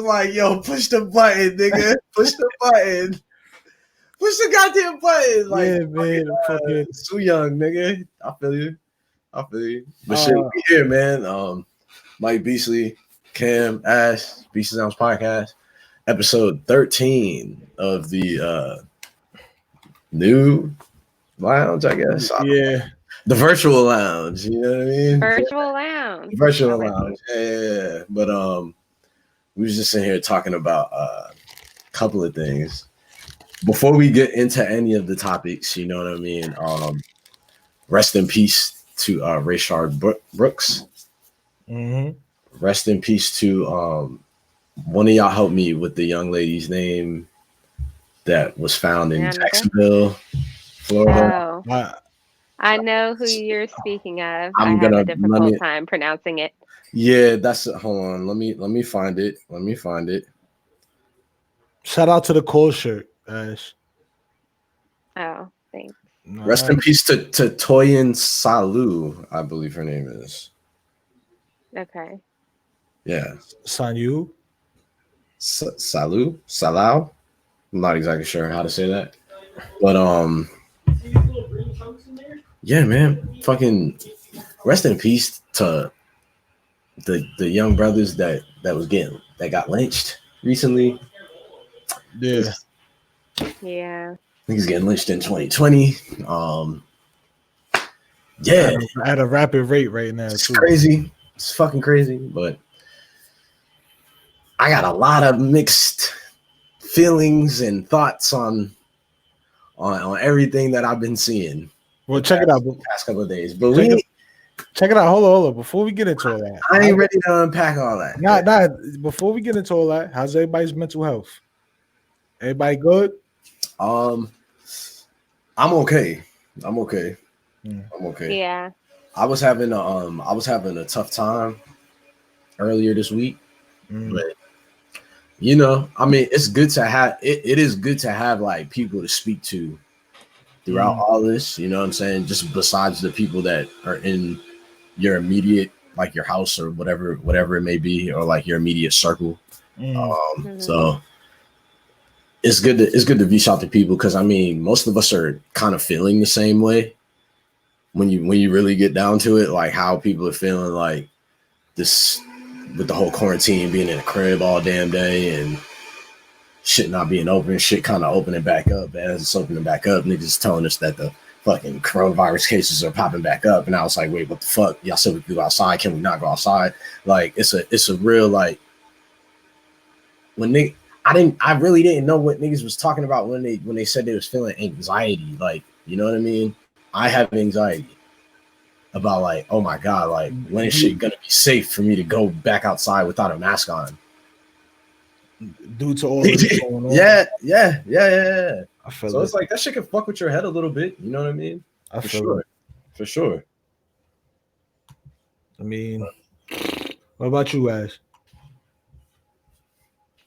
was like, yo, push the button, nigga. Push the button. Push the goddamn button. Like, yeah, man. Fucking too young, nigga. I feel you. But shit, we here, man. Mike Beasley, Cam, Ash, Beasley Sounds Podcast, episode 13 of the new lounge, I guess. Yeah. The virtual lounge, you know what I mean? Virtual lounge. Virtual lounge. Yeah. But we was just sitting here talking about a couple of things. Before we get into any of the topics, you know what I mean? Rest in peace to Rayshard Brooks. Mm-hmm. Rest in peace to one of y'all help me with the young lady's name that was found in Jacksonville, Florida. Oh. I know who you're speaking of. I I'm have a difficult time pronouncing it. Yeah, that's it. Hold on. Let me find it. Shout out to the Cole shirt, Ash. Oh, thanks. Rest in peace to Toyin Salu, I believe her name is. Okay. Yeah. Sanyu? Salau? I'm not exactly sure how to say that. But yeah, man. Fucking rest in peace to the young brothers that got lynched recently. Yeah. Yeah. He's getting lynched in 2020. Yeah. At a rapid rate right now. It's crazy. It's fucking crazy. But I got a lot of mixed feelings and thoughts on everything that I've been seeing. Well, check it out. Past couple of days. But check it out. Hold on. Before we get into all that. I ain't ready to unpack all that. Nah. Before we get into all that, how's everybody's mental health? Everybody good? I'm okay. I'm okay. Yeah. I was having a tough time earlier this week. But you know, I mean, it's good to have it is good to have like people to speak to throughout all this, you know what I'm saying? Just besides the people that are in your immediate, like your house or whatever it may be, or like your immediate circle. So it's good to reach out to people, because I mean, most of us are kind of feeling the same way when you really get down to it, like how people are feeling like this with the whole quarantine, being in the crib all damn day and shit not being open, shit kind of opening back up. As it's opening back up, niggas telling us that the fucking coronavirus cases are popping back up, and I was like, wait, what the fuck? Y'all said we could go outside, can we not go outside? Like it's a real, like, when I really didn't know what niggas was talking about when they said they was feeling anxiety. Like, you know what I mean? I have anxiety about, like, oh my God, like, when is shit gonna be safe for me to go back outside without a mask on? Due to all this going on. Yeah. I feel so it's like that shit can fuck with your head a little bit. You know what I mean? For sure. I mean, what about you, Ash?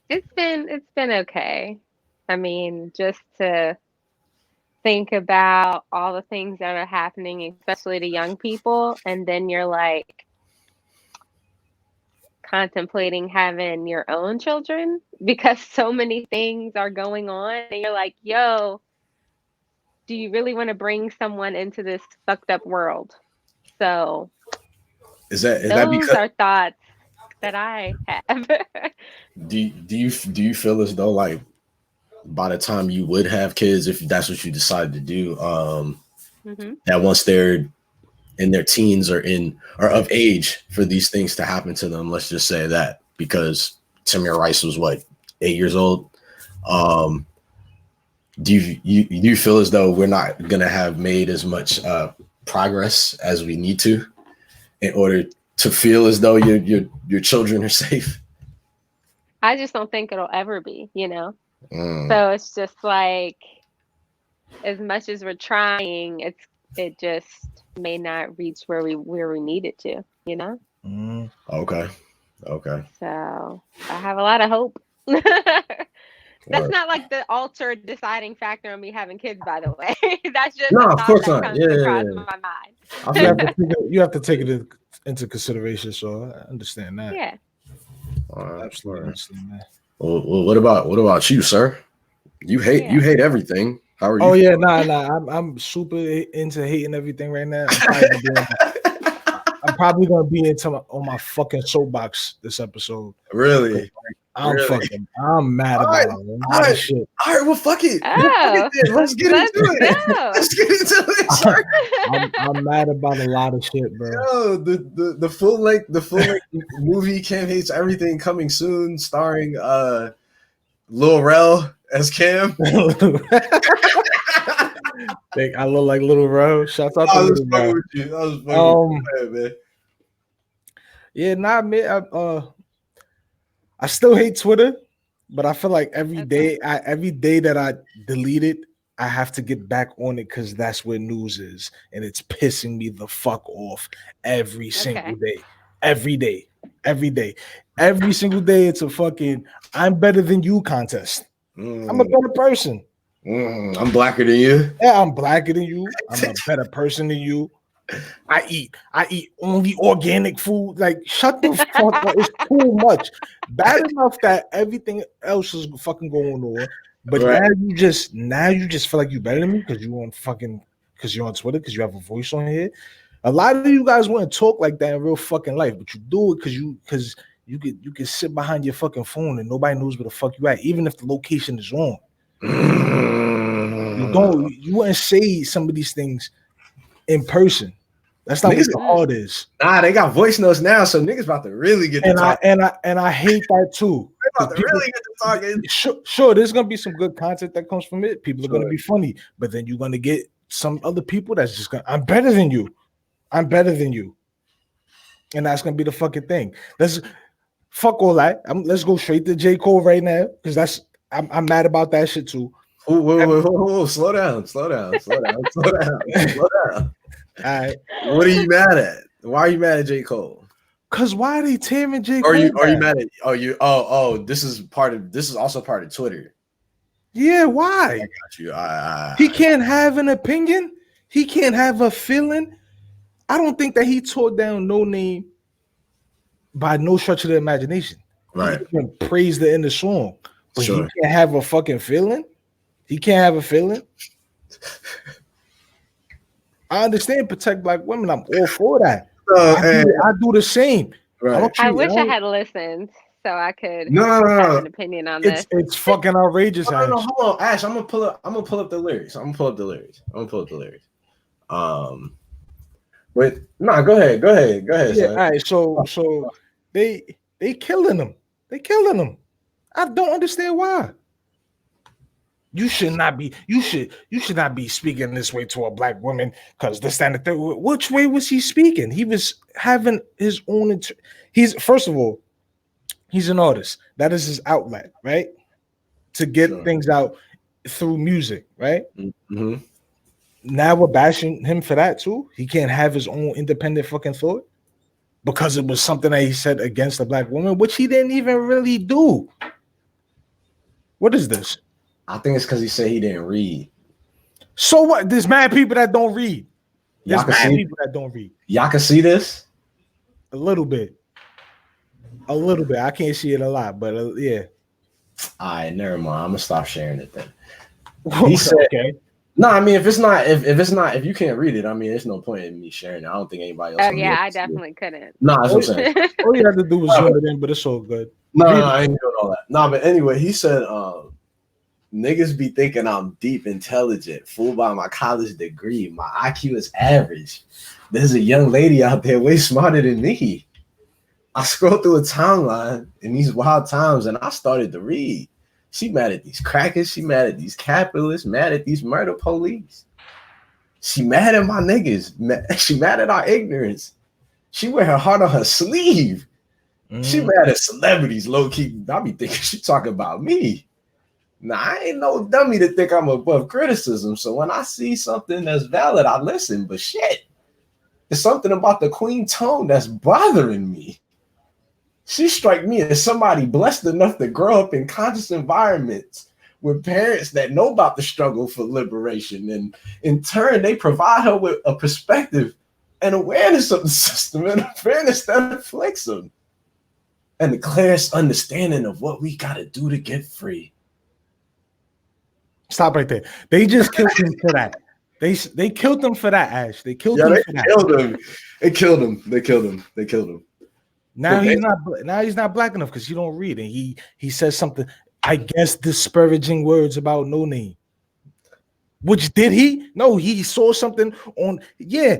It's been okay. I mean, just to think about all the things that are happening, especially to young people, and then you're like contemplating having your own children because so many things are going on, and you're like, yo, do you really want to bring someone into this fucked up world? So is that those because are thoughts that I have. do you feel as though, like, by the time you would have kids, if that's what you decide to do, that once they're in their teens or of age for these things to happen to them, let's just say that, because Tamir Rice was what, 8 years old. Do you feel as though we're not gonna have made as much progress as we need to in order to feel as though your children are safe? I just don't think it'll ever be, you know. So it's just like, as much as we're trying, it just may not reach where we need it to, you know. Okay. So I have a lot of hope. That's not like the altered deciding factor on me having kids, by the way. That's just no, a of thought course that not. comes across my mind. You have to take it into consideration, so I understand that. Yeah. Absolutely, man. Well, what about you, sir? You hate everything. How are you? Oh yeah, nah. I'm super into hating everything right now. I'm probably gonna be on my fucking soapbox this episode. Really? I'm mad about a lot of shit. All right, well, fuck it. Oh, Let's get into it. go. Let's get into it, sir. I'm mad about a lot of shit, bro. Yo, the full length movie Cam Hates Everything coming soon, starring Lil Rel as Cam. I look like Little Rel. Shout out to Little Rel. Man. Yeah, nah, man. I still hate Twitter, but I feel like every day that I delete it, I have to get back on it because that's where news is, and it's pissing me the fuck off every single day. Every day. Every single day, it's a fucking I'm better than you contest. I'm a better person. I'm blacker than you. Yeah, I'm blacker than you. I'm a better person than you. I eat only organic food. Like, shut the fuck up. It's too much. Bad enough that everything else is fucking going on. But now you just feel like you better than me because you're on Twitter, because you have a voice on here. A lot of you guys wouldn't talk like that in real fucking life, but you do it because you can sit behind your fucking phone and nobody knows where the fuck you at, even if the location is wrong. You wouldn't say some of these things in person. That's not what the art is. Nah, they got voice notes now, so niggas about to really get to talk. And I hate that too. They about to really get to talking. Sure, there's gonna be some good content that comes from it. People are gonna be funny, but then you're gonna get some other people that's just gonna, I'm better than you. And that's gonna be the fucking thing. Let's fuck all that. Let's go straight to J. Cole right now, because I'm mad about that shit too. Whoa, slow down. All right. What are you mad at? Why are you mad at J. Cole? Cause why are they tearing J. Cole? Are you mad at this is also part of Twitter. Yeah, why? I got you. He can't have an opinion, he can't have a feeling. I don't think that he tore down Noname by no stretch of the imagination. Right. He even praised it in the song. But he can't have a fucking feeling. He can't have a feeling. I understand protect black women. I'm all for that. I do the same. Right. I wish I had listened so I could have an opinion on this. It's fucking outrageous. No, hold on, Ash. I'm gonna pull up the lyrics. Wait, no, go ahead. Yeah, all right. So they killing them. I don't understand why. You should not be speaking this way to a black woman because this, that, and the third. Which way was he speaking? He was having his own. First of all, he's an artist. That is his outlet, right? To get things out through music, right? Mm-hmm. Now we're bashing him for that too. He can't have his own independent fucking thought because it was something that he said against a black woman, which he didn't even really do. What is this? I think it's because he said he didn't read. So what? There's mad people that don't read. Y'all can see this? A little bit. I can't see it a lot, but yeah. All right, never mind. I'm gonna stop sharing it then. He said, okay. No, I mean if you can't read it, I mean there's no point in me sharing it. I don't think anybody else. Oh yeah, I definitely couldn't. No, that's what I'm saying. All you have to do was zoom it in, but it's all good. No, I ain't doing all that. No, but anyway, he said, niggas be thinking I'm deep intelligent, fooled by my college degree. My IQ is average. There's a young lady out there way smarter than me. I scrolled through a timeline in these wild times and I started to read. She mad at these crackers. She mad at these capitalists, mad at these murder police. She mad at my niggas. She mad at our ignorance. She wear her heart on her sleeve. She mad at celebrities, low key. I be thinking she talking about me. Now, I ain't no dummy to think I'm above criticism. So when I see something that's valid, I listen. But shit, there's something about the queen tone that's bothering me. She strike me as somebody blessed enough to grow up in conscious environments with parents that know about the struggle for liberation. And in turn, they provide her with a perspective and awareness of the system and a fairness that afflicts them. and the clearest understanding of what we gotta do to get free. Stop right there. They just killed him for that. They killed him for that, Ash. They killed him for that. They killed him. They killed him. Now he's not black enough because he don't read, and he says something, I guess, disparaging words about Noname. Which did he? No, he saw something on. Yeah,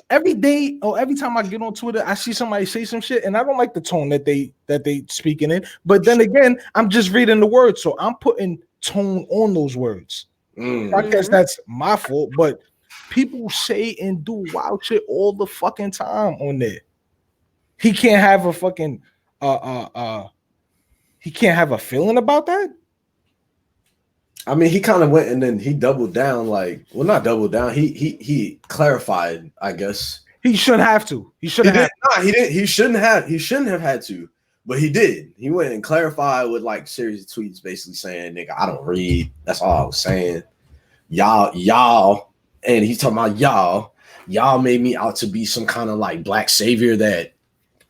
every day or every time I get on Twitter, I see somebody say some shit, and I don't like the tone that they speaking in. But then again, I'm just reading the words, so I'm putting tone on those words. I guess that's my fault, but people say and do wild shit all the fucking time on there. He can't have a fucking he can't have a feeling about that. I mean, he kind of went and then he doubled down, like, well, not doubled down. He clarified, I guess. He shouldn't have to. He shouldn't have. He didn't. He shouldn't have had to. But he did. He went and clarified with like series of tweets, basically saying, "Nigga, I don't read. That's all I was saying. Y'all, and he's talking about y'all made me out to be some kind of like black savior that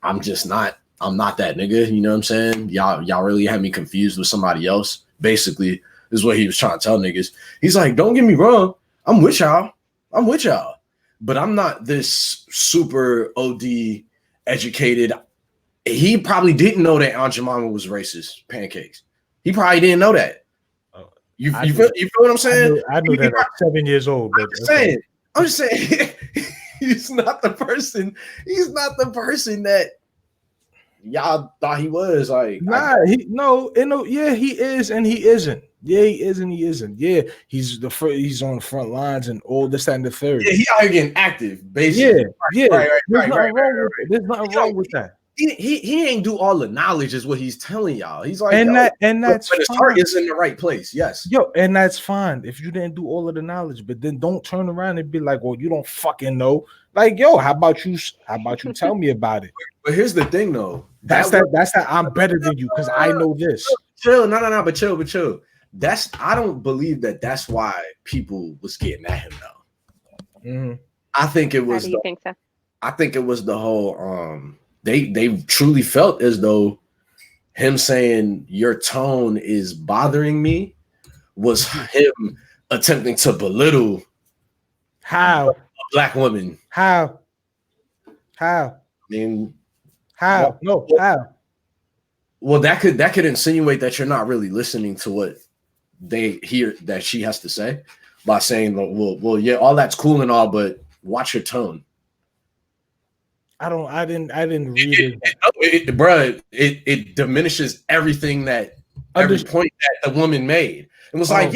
I'm just not. I'm not that nigga. You know what I'm saying? Y'all really had me confused with somebody else. Basically, is what he was trying to tell niggas. He's like, don't get me wrong. I'm with y'all. But I'm not this super OD educated. He probably didn't know that Aunt Jemima was racist. Pancakes. He probably didn't know that. You feel what I'm saying? I knew that at 7 years old. But I'm just saying he's not the person. He's not the person that y'all thought he was. Like, yeah, he is and he isn't. Yeah, he is and he isn't. Yeah, he's on the front lines and all this, that, and the third. Yeah, he out here getting active, basically. Yeah. There's nothing wrong with that. He ain't do all the knowledge is what he's telling y'all. He's like, that's but his heart is in the right place. Yes. And that's fine if you didn't do all of the knowledge, but then don't turn around and be like, well, you don't fucking know. Like, how about you tell me about it? But here's the thing though. That's that I'm better than you because I know this. Chill, but chill. I don't believe that's why people was getting at him though. Mm-hmm. I think it was. How do you think so? I think it was the whole. They truly felt as though him saying your tone is bothering me was him attempting to belittle a black woman. How? I mean, how? No, how? Well, that could insinuate that you're not really listening to what they hear that she has to say by saying, well, yeah, all that's cool and all, but watch your tone. I didn't read it. Bro, it diminishes everything that every point that the woman made. It was like,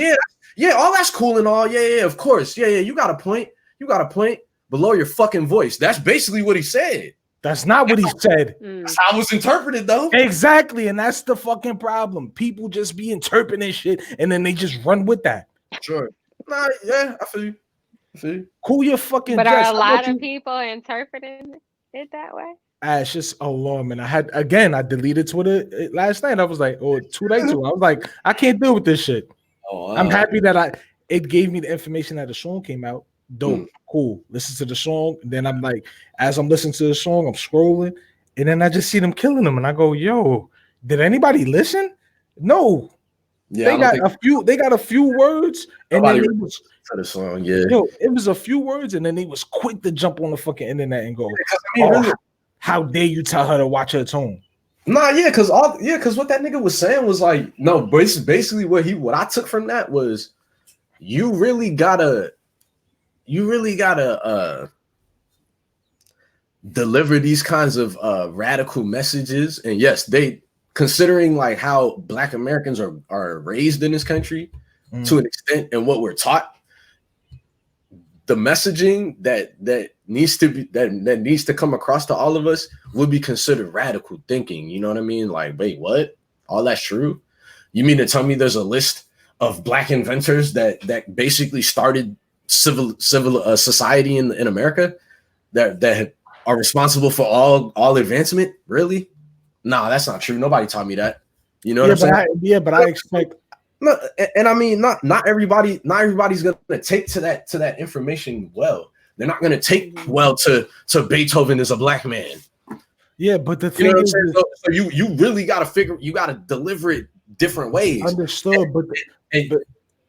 yeah, all that's cool and all. Yeah, of course. Yeah, you got a point. But lower your fucking voice. That's basically what he said. That's not what he said. That's how it was interpreted, though. Exactly, and that's the fucking problem. People just be interpreting shit, and then they just run with that. Sure. Nah, yeah, I feel you. Cool your fucking. But are a lot of people interpreting it that way? It's just alarming. I deleted Twitter last night. I was like, 2 days ago. I was like, I can't deal with this shit. I'm happy that it gave me the information that the song came out. Dope, cool. Listen to the song. And then I'm like, as I'm listening to the song, I'm scrolling, and then I just see them killing them, and I go, yo, did anybody listen? No. Yeah, they got a few words, and then it was for the song. Yeah, it was a few words, and then they was quick to jump on the fucking internet and go, how dare you tell her to watch her tone? Nah, because what that nigga was saying was like, no, basically what I took from that was you really gotta deliver these kinds of radical messages. And yes, they considering like how Black Americans are raised in this country to an extent and what we're taught, the messaging that needs to come across to all of us would be considered radical thinking. You know what I mean? Like, wait, what? All that's true? You mean to tell me there's a list of Black inventors that basically started civil society in America that are responsible for all advancement? Really? Nah, that's not true. Nobody taught me that. You know what I'm saying? But I expect. No, and I mean, not everybody's gonna take to that information well. They're not gonna take well to Beethoven as a Black man. Yeah, but the You know thing what I'm is, saying? So you really got to you got to deliver it different ways. Understood, but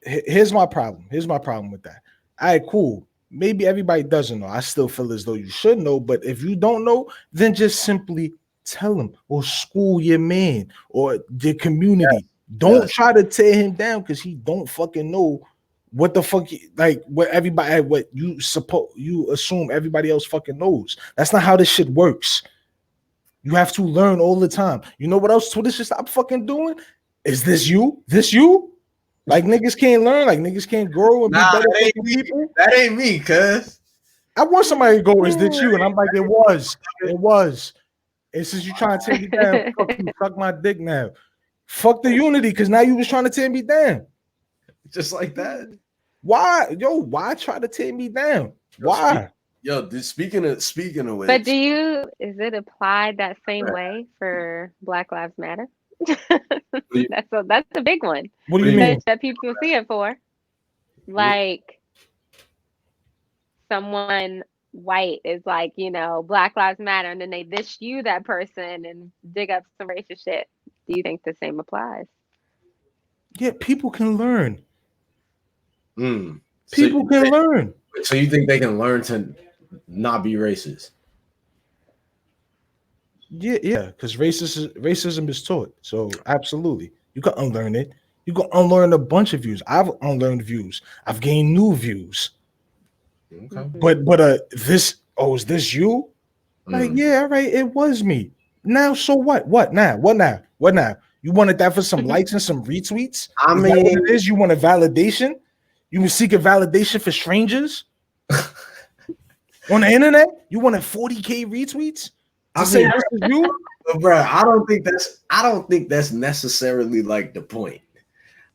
here's my problem. Here's my problem with that. All right, cool. Maybe everybody doesn't know. I still feel as though you should know, but if you don't know, then just simply tell him or school your man or the community. Don't try to tear him down because he don't fucking know what the fuck what everybody what you assume everybody else fucking knows. That's not how this shit works. You have to learn all the time. You know what else Twitter should stop fucking doing? Is this you? This you? Like niggas can't learn, like niggas can't grow and be better fucking people. That ain't me, cuz. I want somebody to go, is this you? And I'm like, it was. And since you trying to tear me down, fuck you, fuck my dick now. Fuck the unity, because now you was trying to tear me down. Just like that. Why? Yo, why try to tear me down? Why? Speaking of which. But is it applied that same way for Black Lives Matter? That's a big one. What do you mean? That people see it for. Like someone white is like, Black Lives Matter, and then they dish you that person and dig up some racist shit. Do you think the same applies? Yeah, people can learn. People can learn. So you think they can learn to not be racist? Yeah, because racism is taught. So absolutely, you can unlearn it. You can unlearn a bunch of views. I've unlearned views. I've gained new views. Okay. But is this you? Like, yeah, all right, it was me. Now, so what? What now? You wanted that for some likes and some retweets? I mean, what it is? You want a validation? You seek a validation for strangers on the internet? You wanted 40K retweets to say this is you? Bro, I don't think that's necessarily like the point.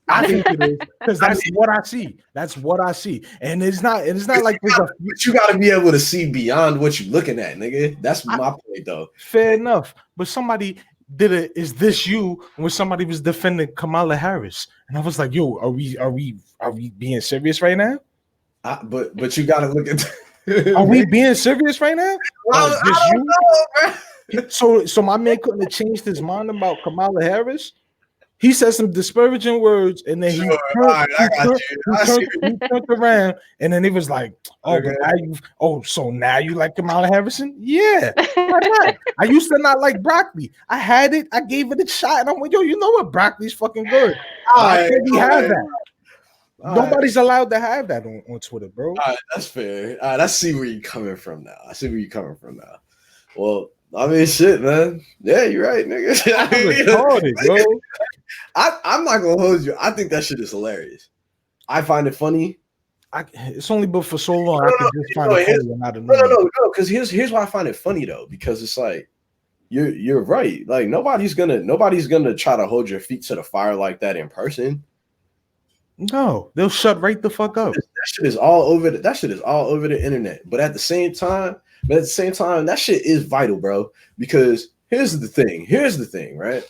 I think it is because that's what I see. That's what I see, and it's not like but you got to be able to see beyond what you're looking at, nigga. That's my point, though. Fair enough, but somebody did it. Is this you? When somebody was defending Kamala Harris, and I was like, "Yo, are we being serious right now?" But you got to look at. Are we being serious right now? I don't know, bro. So my man couldn't have changed his mind about Kamala Harris. He said some disparaging words, and then he turned around, and then he was like, "Oh, okay. So now you like Kamala Harrison? Yeah, why not? I used to not like broccoli. I had it, I gave it a shot, and I'm like, yo, you know what? Broccoli's fucking good. Why can't we have that? Nobody's allowed to have that on Twitter, bro. All right, that's fair. All right, I see where you're coming from now. Well, I mean, shit, man. Yeah, you're right, nigga. Retarded, bro. I'm not gonna hold you. I think that shit is hilarious. I find it funny. It's only but for so long. I can just find it funny. No. Because here's why I find it funny though. Because it's like you're right. Like nobody's gonna try to hold your feet to the fire like that in person. No, they'll shut right the fuck up. That shit is all over the internet. But at the same time, that shit is vital, bro. Because here's the thing, right?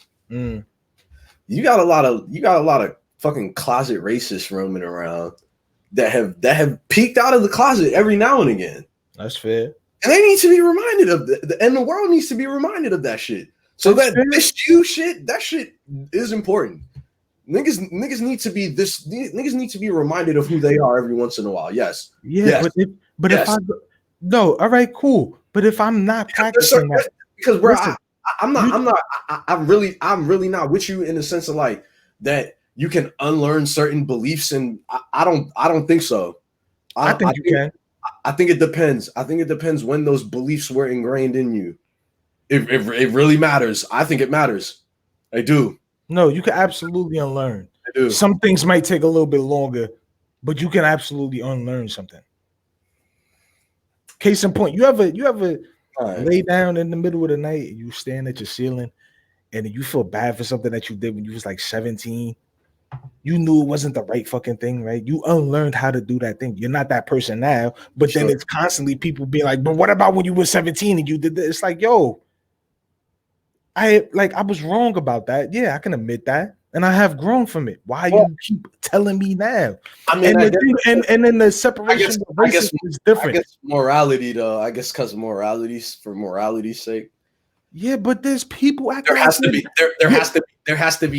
You got a lot of fucking closet racists roaming around that have peeked out of the closet every now and again. That's fair. And they need to be reminded of and the world needs to be reminded of that shit. So that shit is important. Niggas need to be reminded of who they are every once in a while. Yes. Yeah, yes. But yes. All right, cool. But if I'm not practicing that, because bro, I'm really not with you in the sense of like that you can unlearn certain beliefs, and I don't think so. I think you can. I think it depends. I think it depends when those beliefs were ingrained in you. It really matters. I think it matters. I do. No, you can absolutely unlearn. I do. Some things might take a little bit longer, but you can absolutely unlearn something. Case in point, you ever lay down in the middle of the night and you stand at your ceiling and you feel bad for something that you did when you was like 17. You knew it wasn't the right fucking thing, right? You unlearned how to do that thing. You're not that person now, but then it's constantly people being like, but what about when you were 17 and you did this? It's like, yo, I was wrong about that. Yeah, I can admit that. And I have grown from it. Why you keep telling me now? I mean, and then the separation of races is different. I guess morality, though. I guess because for morality's sake. Yeah, but there's people acting There has to be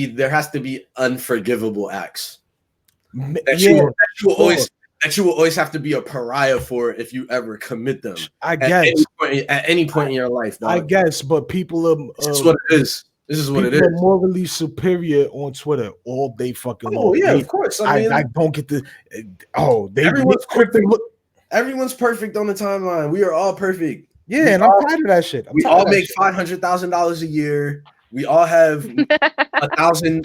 there has to be unforgivable acts that you will always have to be a pariah for if you ever commit them. I guess at any point in your life, dog. I guess, but people are. This is what it is. This is what it is. People are morally superior on Twitter all day fucking long. Oh yeah, of course. I mean, I don't get the. Everyone's perfect. Everyone's perfect on the timeline. We are all perfect. Yeah, and I'm tired of that shit. We all make $500,000 a year. We all have 1,000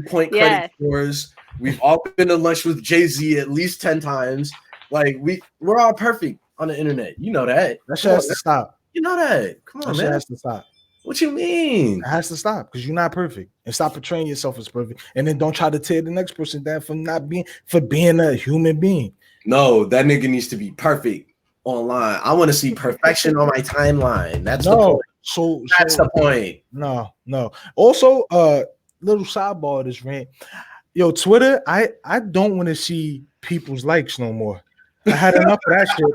point credit scores. We've all been to lunch with Jay-Z at least 10 times. Like we're all perfect on the internet. You know that. That shit has to stop. You know that. Come on, man. That shit has to stop. What you mean? It has to stop because you're not perfect, and stop portraying yourself as perfect, and then don't try to tear the next person down for being a human being. No, that nigga needs to be perfect online. I want to see perfection on my timeline. That's the point. So that's the point. No. Also, little sidebar of this rant. Yo, Twitter, I don't want to see people's likes no more. I had enough of that shit.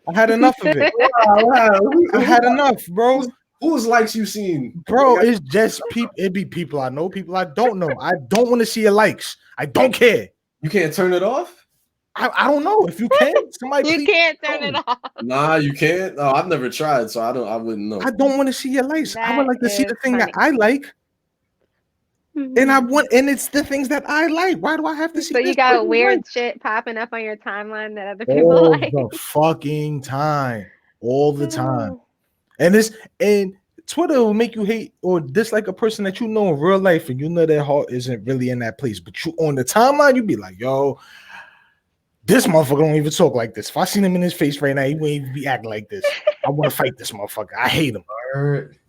I had enough of it. Wow. I had enough, bro. Whose likes you seen? Bro, it's just people. It be people I know, people I don't know. I don't want to see your likes. I don't care. You can't turn it off? I don't know if you can. Somebody you can't turn it off. Nah, you can't. No, I've never tried, so I wouldn't know. I don't want to see your likes. I would like to see the thing that I like. And it's the things that I like. Why do I have to see? So you got weird shit popping up on your timeline that other people like all the fucking time, all the time. And Twitter will make you hate or dislike a person that you know in real life, and you know their heart isn't really in that place. But you on the timeline, you be like, yo, this motherfucker don't even talk like this. If I seen him in his face right now, he wouldn't even be acting like this. I want to fight this motherfucker. I hate him.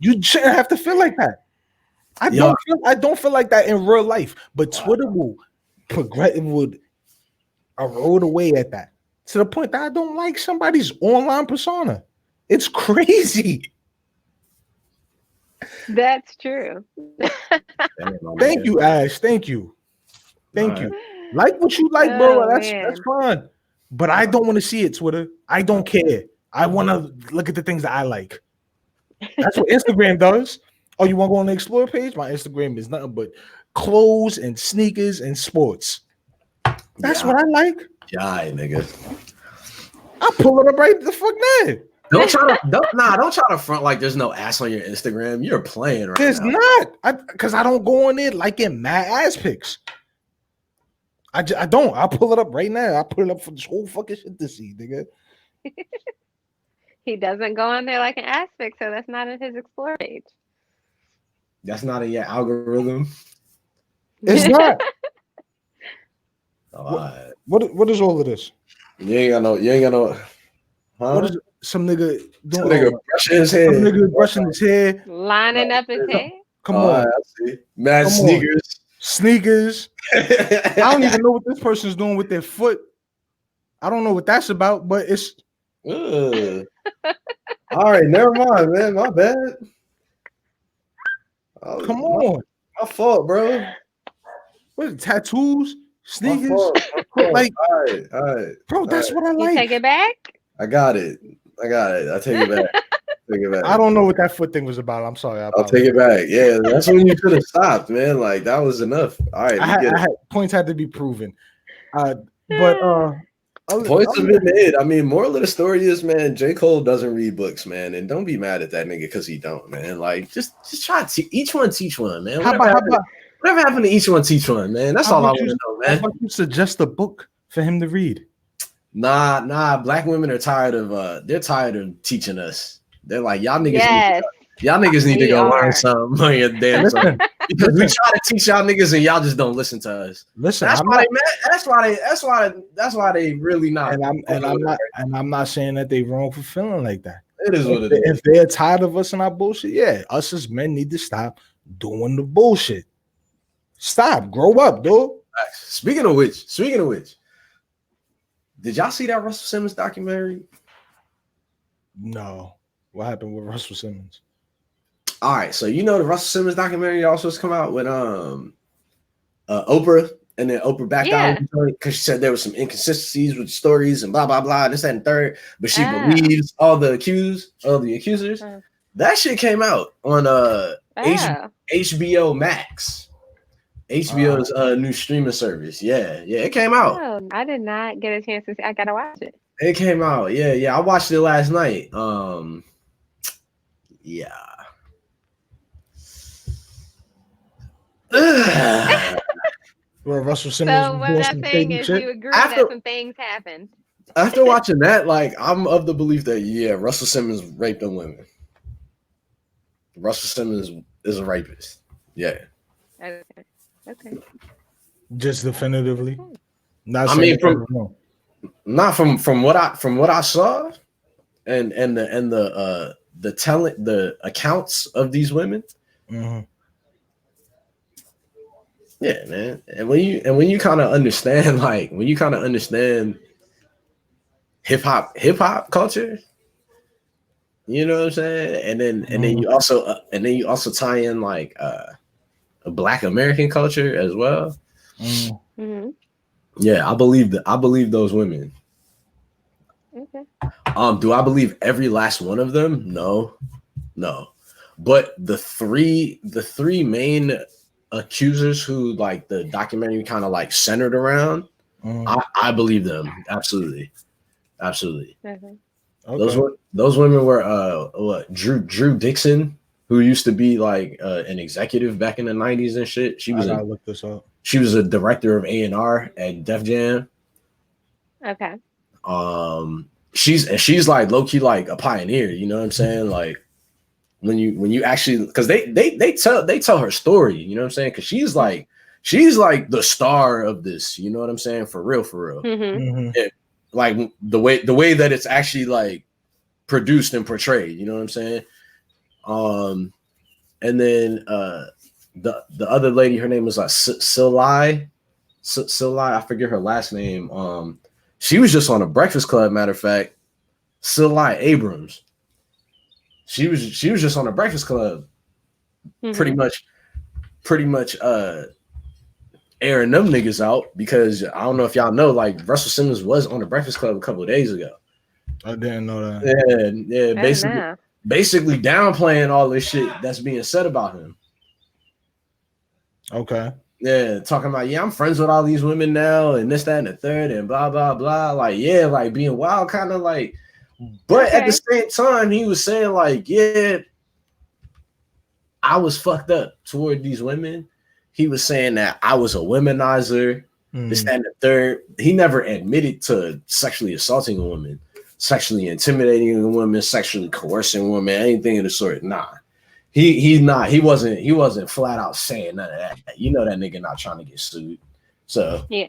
You shouldn't have to feel like that. I don't feel like that in real life. But Twitter would erode away at that to the point that I don't like somebody's online persona. It's crazy. That's true. Thank you, Ash. Thank you. Like what you like, bro. That's fine. But I don't want to see it, Twitter. I don't care. I want to look at the things that I like. That's what Instagram does. Oh, you want to go on the Explore page? My Instagram is nothing but clothes and sneakers and sports. That's what I like. Yeah, nigga. I pull it up right the fuck now. Don't try to front like there's no ass on your Instagram. You're playing right there's now. There's not. Because I don't go on there liking mad ass pics. I don't. I'll pull it up right now. I'll put it up for this whole fucking shit to see, nigga. He doesn't go on there like an ass pic, so that's not in his Explore page. That's not in your algorithm. It's not. Right. What is all of this? You ain't got no. Huh? What is it? Some nigga doing? Some nigga brushing his hair. Some nigga brushing his hair. Lining up his hair. Come on. I see. Mad sneakers. Sneakers. I don't even know what this person's doing with their foot. I don't know what that's about, but it's. All right, never mind, man. My bad. Come on. My fault, bro. What is it, tattoos? Sneakers? My fault. Like, all right. Bro, that's what I like. You take it back? I got it. I take it back. I don't know what that foot thing was about. I'm sorry. I'll take it back. Yeah, that's when you should have stopped, man. Like that was enough. All right, points had to be proven. But points have been made. I mean, moral of the story is, man, J. Cole doesn't read books, man, and don't be mad at that nigga because he don't, man. Like, just try to each one teach one, man. Whatever happened to each one teach one, man? That's all I want to know, man. How about you suggest a book for him to read? Nah. Black women are tired of teaching us. They're like, y'all niggas need to go learn something on your damn self. Because we try to teach y'all niggas and y'all just don't listen to us. Listen, that's why they really not. And I'm not saying that they wrong for feeling like that. It is what it is. If they're tired of us and our bullshit, yeah, us as men need to stop doing the bullshit. Stop, grow up, dude. Speaking of which, did y'all see that Russell Simmons documentary? No. What happened with Russell Simmons? All right, so you know the Russell Simmons documentary also has come out with Oprah, and then Oprah backed out because she said there was some inconsistencies with stories and blah blah blah, this that and third. But she believes all the accusers. That shit came out on Oh. HBO Max. HBO's new streaming service. Yeah, it came out. Oh, I did not get a chance to see. I gotta watch it. It came out. Yeah. I watched it last night. Yeah. Well, Russell Simmons So was what doing I'm some saying shady is, shit. you agree that some things happened. After watching that, like, I'm of the belief that Russell Simmons raped them women. Russell Simmons is a rapist. Yeah. Okay. Just definitively. Not I saying mean, not from what I saw, and the accounts of these women. Mm-hmm. Yeah, man. And when you kind of understand, like, hip hop culture, you know what I'm saying? And then you also tie in like a Black American culture as well. Mm-hmm. Yeah, I believe those women. Okay. Do I believe every last one of them? No. But the three main accusers who like the documentary kind of like centered around, I believe them. Absolutely. Okay. Those women were what, Drew Dixon, who used to be like an executive back in the 90s and shit. I gotta look this up. She was a director of A&R at Def Jam. Okay. She's like low key like a pioneer, you know what I'm saying? Like when you actually, because they tell her story, you know what I'm saying? Because she's like the star of this, you know what I'm saying? For real. Mm-hmm. Yeah, like the way that it's actually like produced and portrayed, you know what I'm saying? And then the other lady, her name was like Silai, I forget her last name. She was just on a Breakfast Club, matter of fact. Silai Abrams. She was just on a Breakfast Club, pretty much airing them niggas out, because I don't know if y'all know, like, Russell Simmons was on the Breakfast Club a couple of days ago. I didn't know that. Yeah, basically downplaying all this shit that's being said about him. Okay. Yeah, talking about, I'm friends with all these women now, and this, that, and the third, and blah blah blah. Like, like being wild, kind of like. But at the same time, he was saying like, I was fucked up toward these women. He was saying that I was a womanizer, this, that, and the third. He never admitted to sexually assaulting a woman, sexually intimidating a woman, sexually coercing a woman, anything of the sort. Nah. He wasn't flat out saying none of that. You know that nigga not trying to get sued. So yeah.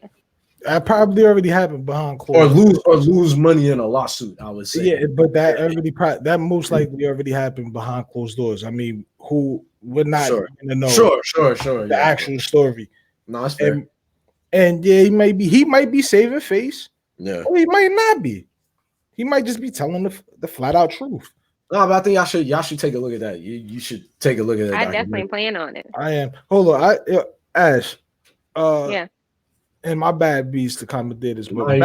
That probably already happened behind closed doors. Or lose money in a lawsuit, I would say. Yeah, but that most likely already happened behind closed doors. I mean, who would not gonna know sure the actual story. No, that's fair. And yeah, he might be saving face. Yeah. Or he might not be. He might just be telling the flat out truth. No, but I think y'all should take a look at that. You should take a look at that. I definitely plan on it. I am. Hold on. Ash. Yeah. And my bad beats to commentate this, but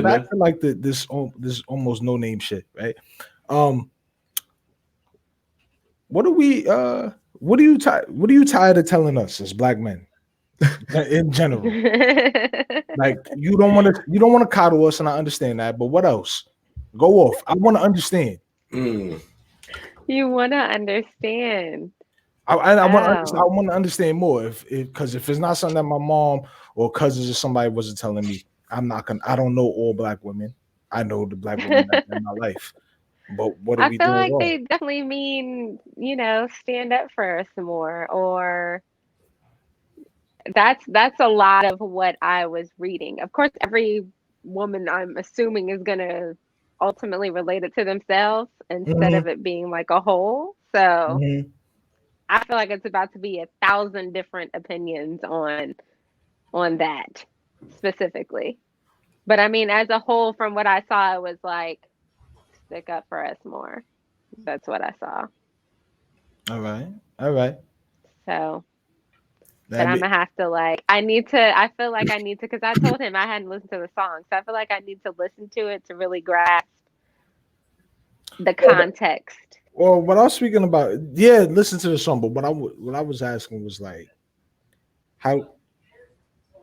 back to like this almost no name shit, right? What are you tired of telling us as black men in general? Like, you don't want to coddle us, and I understand that, but what else? Go off. I want to understand. You want to understand. I want to understand more. Because if it's not something that my mom or cousins or somebody wasn't telling me, I don't know all black women. I know the black women in my life. But what are we doing? I feel like wrong? they definitely mean, stand up for us more, or that's a lot of what I was reading. Of course, every woman, I'm assuming, is gonna ultimately relate it to themselves instead of it being like a whole. So I feel like it's about to be 1,000 different opinions on that specifically. But I mean, as a whole, from what I saw, it was like, stick up for us more. That's what I saw. All right. So, but I'm gonna have to I feel like I need to, because I told him I hadn't listened to the song, so I feel like I need to listen to it to really grasp the context. Well, what I was speaking about, yeah, listen to the song. But what I was asking was like, how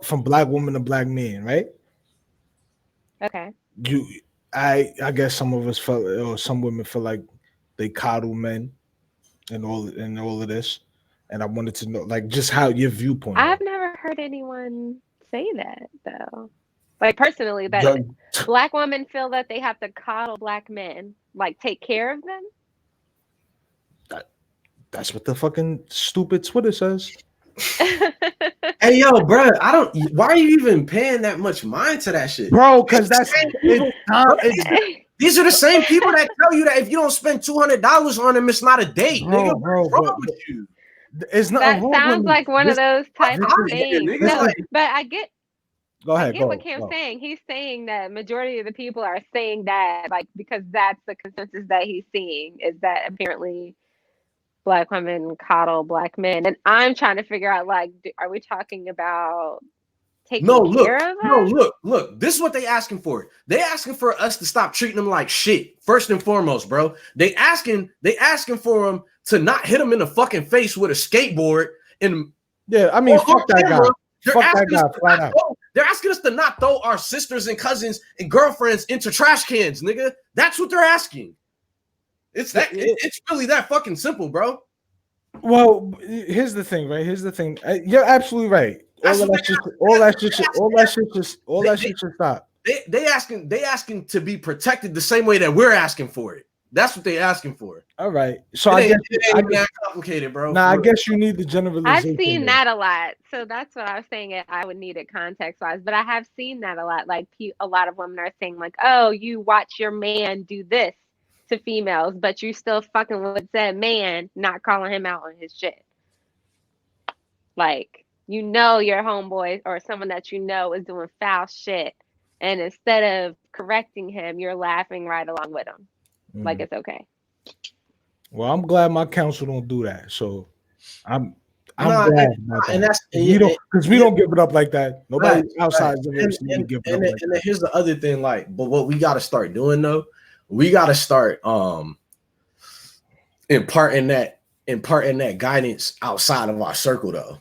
from black woman to black man, right? Okay. You, I guess some of us felt, or some women feel like they coddle men and all of this, and I wanted to know, like, just how your viewpoint on I've it. never heard anyone say that though. Like personally, that Yo, black women feel that they have to coddle black men, like take care of them. that's what the fucking stupid Twitter says, Hey yo, bro, I don't. Why are you even paying that much mind to that shit? bro. Because It's the that's same people, these are the same people that tell you that if you don't spend $200 on them, it's not a date, nigga. bro. What's wrong with you? It's nothing That wrong with sounds me. like one of those type Fuck of outta here, things. nigga. This No, is, but I get go I ahead, get what go. Cam's saying. He's saying that majority of the people are saying that, like, because that's the consensus that he's seeing is that apparently black women coddle black men, and I'm trying to figure out, like, are we talking about No, taking look, care of no, us? look. This is what they asking for. They asking for us to stop treating them like shit. First and foremost, bro. They asking for them to not hit them in the fucking face with a skateboard and Yeah, I mean, fuck that guy. They're Fuck that asking us guy to flat not out. they're asking us to not throw our sisters and cousins and girlfriends into trash cans, nigga. That's what they're asking. It's really that fucking simple, bro. Well, here's the thing, right? Here's the thing. You're absolutely right. All that shit should stop. They asking to be protected the same way that we're asking for it. That's what they asking for. All right. So it I ain't guess that complicated, bro. Nah, I guess you need the generalization. I've seen there. that a lot, so that's what I was saying. I would need it context wise, but I have seen that a lot. Like a lot of women are saying, like, "Oh, you watch your man do this to females, but you still fucking with that man, not calling him out on his shit." Like, you know, your homeboy or someone that you know is doing foul shit, and instead of correcting him, you're laughing right along with him, like it's okay. Well, I'm glad my council don't do that. So I'm No, glad about that. and that's we don't give it up like that. Nobody outside the university and, give it up like that. Here's the other thing, like, but what we got to start doing though, we got to start imparting that guidance outside of our circle though.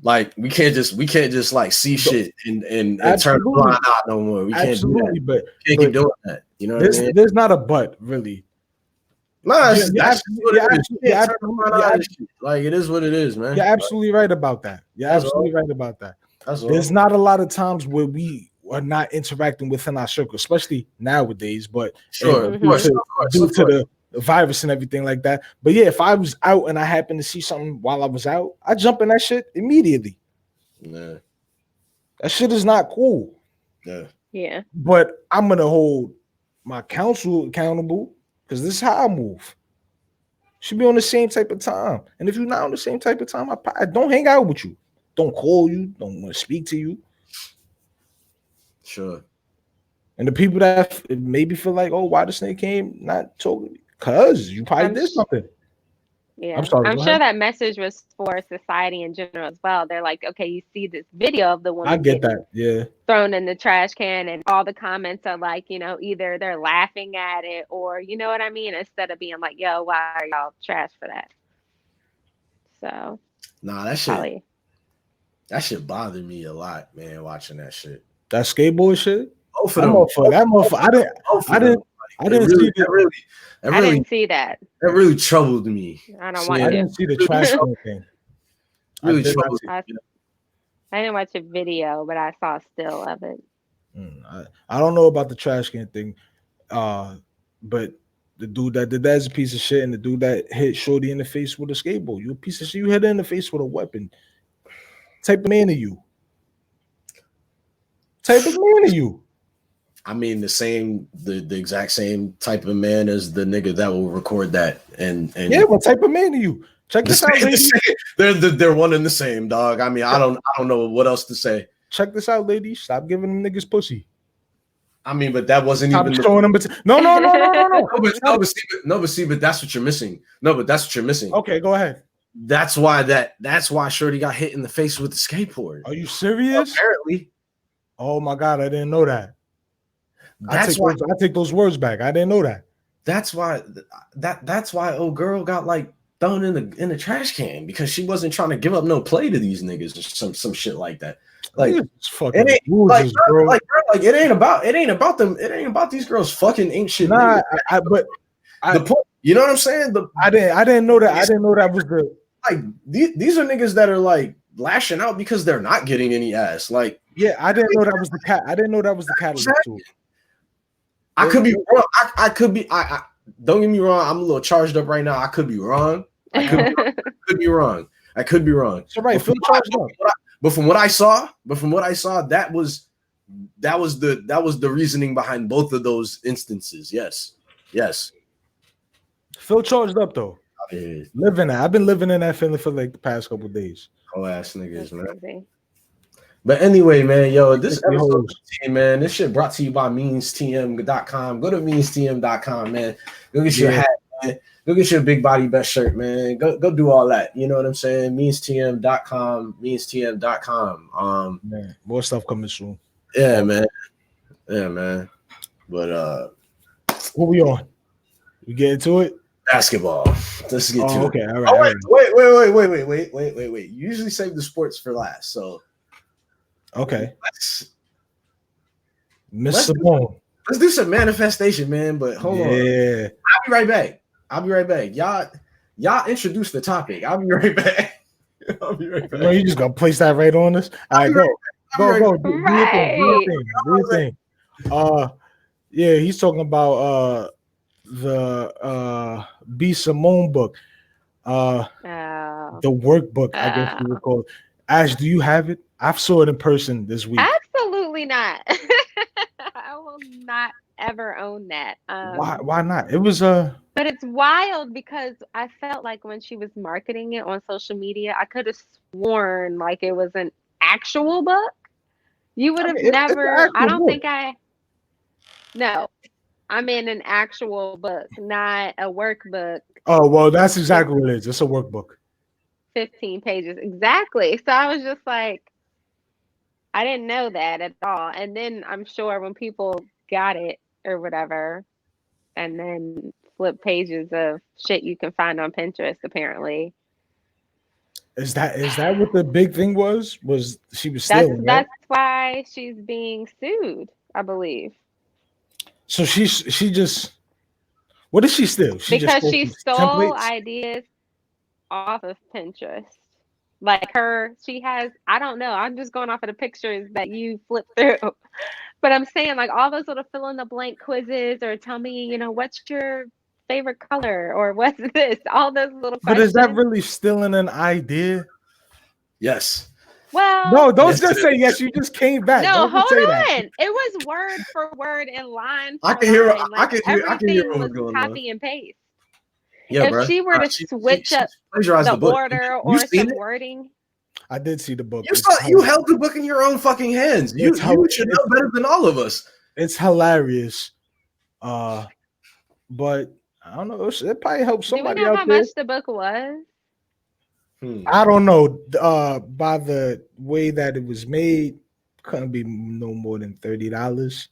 Like we can't just like see shit and turn a blind eye no more. We can't do that. But can't keep doing that. You know what I mean? There's not a but really. No, like it is what it is, man. You're absolutely right about that. You're absolutely right about that. There's not a lot of times where we are not interacting within our circle, especially nowadays. But sure, due to the virus and everything like that. But yeah, if I was out and I happened to see something while I was out, I jump in that shit immediately. Yeah, that shit is not cool. Yeah. But I'm gonna hold my counsel accountable. Because this is how I move. Should be on the same type of time. And if you're not on the same type of time, I don't hang out with you. Don't call you. Don't want to speak to you. Sure. And the people that maybe feel like, oh, why the snake came not talking? Because you probably did something. Yeah, I'm sorry. I'm sure that message was for society in general as well. They're like, okay, you see this video of the woman I get that, yeah, thrown in the trash can, and all the comments are like, you know, either they're laughing at it or, you know what I mean, instead of being like, yo, why are y'all trash for that? So, nah, that shit bothered me a lot, man. Watching that shit, that skateboard shit. Both of them. I didn't see that. I didn't see that. That really troubled me. I don't want to. I didn't see the trash can thing. Really troubled me. I didn't watch a video, but I saw a still of it. I don't know about the trash can thing, but the dude that did that is a piece of shit, and the dude that hit Shorty in the face with a skateboard, you a piece of shit. You hit her in the face with a weapon. Type of man are you? Type of man are you? I mean, the exact same type of man as the nigga that will record that. And yeah, what type of man are you? Check this out, ladies. They're one and the same, dog. I mean, I don't know what else to say. Check this out, ladies. Stop giving them niggas pussy. I mean, but that wasn't even showing them. No. But see, but that's what you're missing. No, but that's what you're missing. Okay, go ahead. That's why Shorty got hit in the face with the skateboard. Are you serious? Apparently. Oh my God, I didn't know that. That's why I take those words back. I didn't know that. that's why old girl got like thrown in the trash can because she wasn't trying to give up no play to these niggas or some shit like that. Like it's fucking it ain't losers, bro. Like it ain't about them. It ain't about these girls fucking ain't shit. Nah, the point, you know what I'm saying? I didn't know that. I didn't know that was the like these are niggas that are like lashing out because they're not getting any ass. Like, yeah, I didn't know that was the cat. I didn't know that was the catalyst too. I could be wrong. I could be. I don't get me wrong. I'm a little charged up right now. I could be wrong. I could be wrong. I could be wrong. So right, feel charged up. But from what I saw, that was the reasoning behind both of those instances. Yes. Feel charged up though. Living that. I've been living in that feeling for like the past couple of days. Oh ass niggas, man. But anyway, man, yo, this episode, man, this shit brought to you by meanstm.com. Go to meanstm.com, man. Go get your hat, man. Go get your big body best shirt, man. Go do all that. You know what I'm saying? Meanstm.com, meanstm.com. Man, more stuff coming soon. Yeah, man. Yeah, man. But what we on? We get into it? Basketball. Let's get to it. Okay, all right. Wait. You usually save the sports for last, so okay. Let's do some manifestation, man. But hold on. Yeah. I'll be right back. Y'all introduce the topic. I'll be right back. No, you just gonna place that right on us? All right, go. Do your thing. Yeah, he's talking about the B. Simone book. The workbook, I guess you would call it. Ash, do you have it? I saw it in person this week. Absolutely not. I will not ever own that. Why not? It was but it's wild because I felt like when she was marketing it on social media, I could have sworn like it was an actual book. You would have never. I don't think I. No, I'm in an actual book, not a workbook. Oh well, that's exactly what it is. It's a workbook. 15 pages exactly. So I was just like, I didn't know that at all. And then I'm sure when people got it or whatever, and then flip pages of shit you can find on Pinterest, apparently. Is that what the big thing was? Was she was stealing? That's why she's being sued, I believe. So she just, what did she steal? Because she stole ideas off of Pinterest. Like she has, I don't know. I'm just going off of the pictures that you flip through. But I'm saying like all those little fill in the blank quizzes or tell me, what's your favorite color or what's this? All those little questions. But is that really stealing an idea? Yes. Well, no, don't just say yes. You just came back. No, hold on. It was word for word in line. I can hear. Like, I can hear. everything was copy and paste. Yeah, if she were to switch up the order or some wording. I did see the book. You held the book in your own fucking hands. You should know better than all of us. It's hilarious. But I don't know. It probably helps somebody Do we know out how there. much the book was? I don't know. By the way that it was made, couldn't be no more than $30.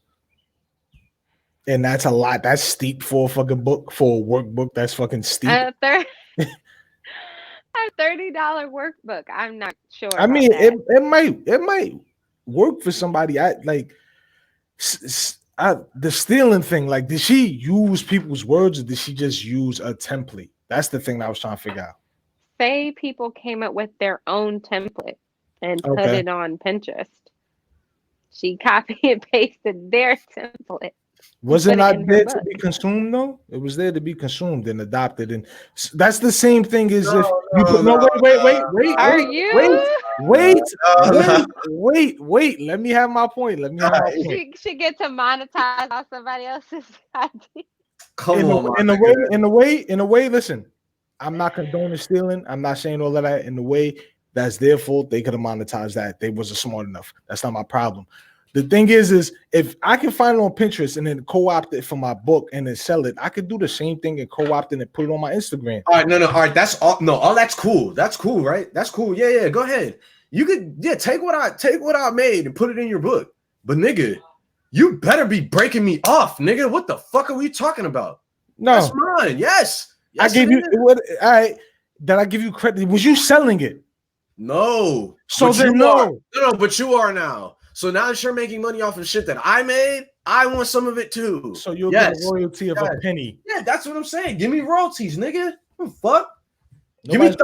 And that's a lot. That's steep for a fucking book, for a workbook. That's fucking steep. A $30 workbook. I'm not sure. I mean, it might work for somebody. The stealing thing. Like, did she use people's words or did she just use a template? That's the thing that I was trying to figure out. Say people came up with their own template and put it on Pinterest. She copied and pasted their template. Was it not there to be consumed though? It was there to be consumed and adopted, and that's the same thing as if you put wait. Let me have my point. She get to monetize off somebody else's idea. In a way. Listen, I'm not condoning stealing. I'm not saying all of that. In a way, that's their fault. They could have monetized that. They wasn't smart enough. That's not my problem. The thing is if I can find it on Pinterest and then co-opt it for my book and then sell it, I could do the same thing and co-opt it and put it on my Instagram. All right, no. All right, that's all. No, all that's cool. That's cool, right? That's cool. Yeah. Go ahead. You could, take what I made and put it in your book. But nigga, you better be breaking me off, nigga. What the fuck are we talking about? No, that's mine. Yes, I gave you what? I did I give you credit? Was you selling it? No. So then no. No, but you are now. So now that you're making money off of shit that I made, I want some of it too. So you'll get a royalty of a penny. Yeah, that's what I'm saying. Give me royalties, nigga. Fuck. Nobody's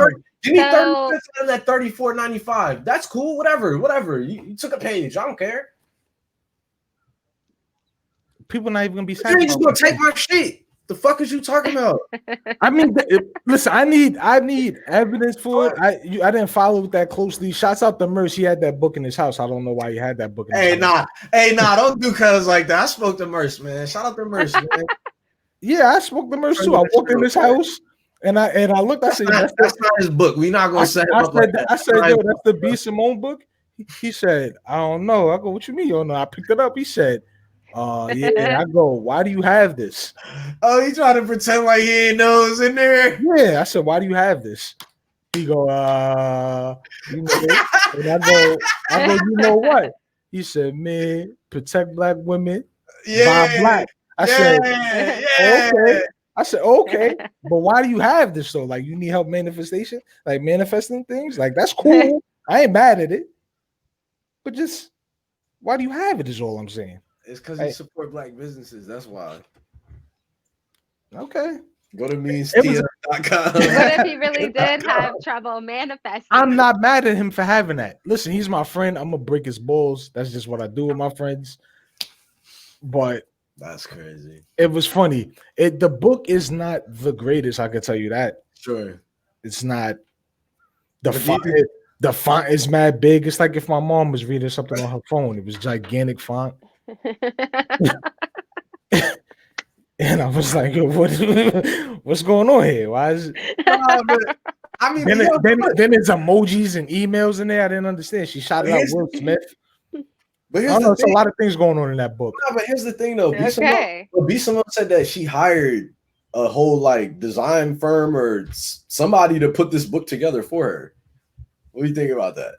Give me 30 cents out of that $34.95. That's cool. Whatever. You took a page. I don't care. People not even gonna be satisfied. You ain't just gonna take my shit. The fuck is you talking about? I mean, listen. I need evidence for it. I didn't follow that closely. Shouts out to Merce. He had that book in his house. I don't know why he had that book. Hey, don't do cuz like that. I spoke to Merce, man. Shout out to Merce, man. Yeah, I spoke to Merce too. I walked in his house and I looked. I said, that's not his book. We not gonna set him up like that. I said, yo, that's the B. Simone book. He said, I don't know. I go, what you mean? You don't know? I picked it up. He said, yeah. I go, why do you have this? Oh, he trying to pretend like he ain't knows in there. Yeah, I said, why do you have this? He go, you know, and I go, you know what? He said, man, protect black women, buy black. I said, okay. I said, okay, but why do you have this though? Like, you need help manifestation, like manifesting things. Like, that's cool. I ain't mad at it, but just why do you have it? Is all I'm saying. It's because you support black businesses. That's why. Okay. Go to meansteel.com. What if he really did have trouble manifesting? I'm not mad at him for having that. Listen, he's my friend. I'm gonna break his balls. That's just what I do with my friends. But that's crazy. It was funny. The book is not the greatest. I can tell you that. Sure. It's not. The font is mad big. It's like if my mom was reading something on her phone. It was gigantic font. And I was like, what's going on here? Why is it? I mean, then there's emojis and emails in there. I didn't understand. She shouted out Will Smith. But I don't know, there's a lot of things going on in that book. No, but here's the thing though. B. Simone said that she hired a whole like design firm or somebody to put this book together for her. What do you think about that?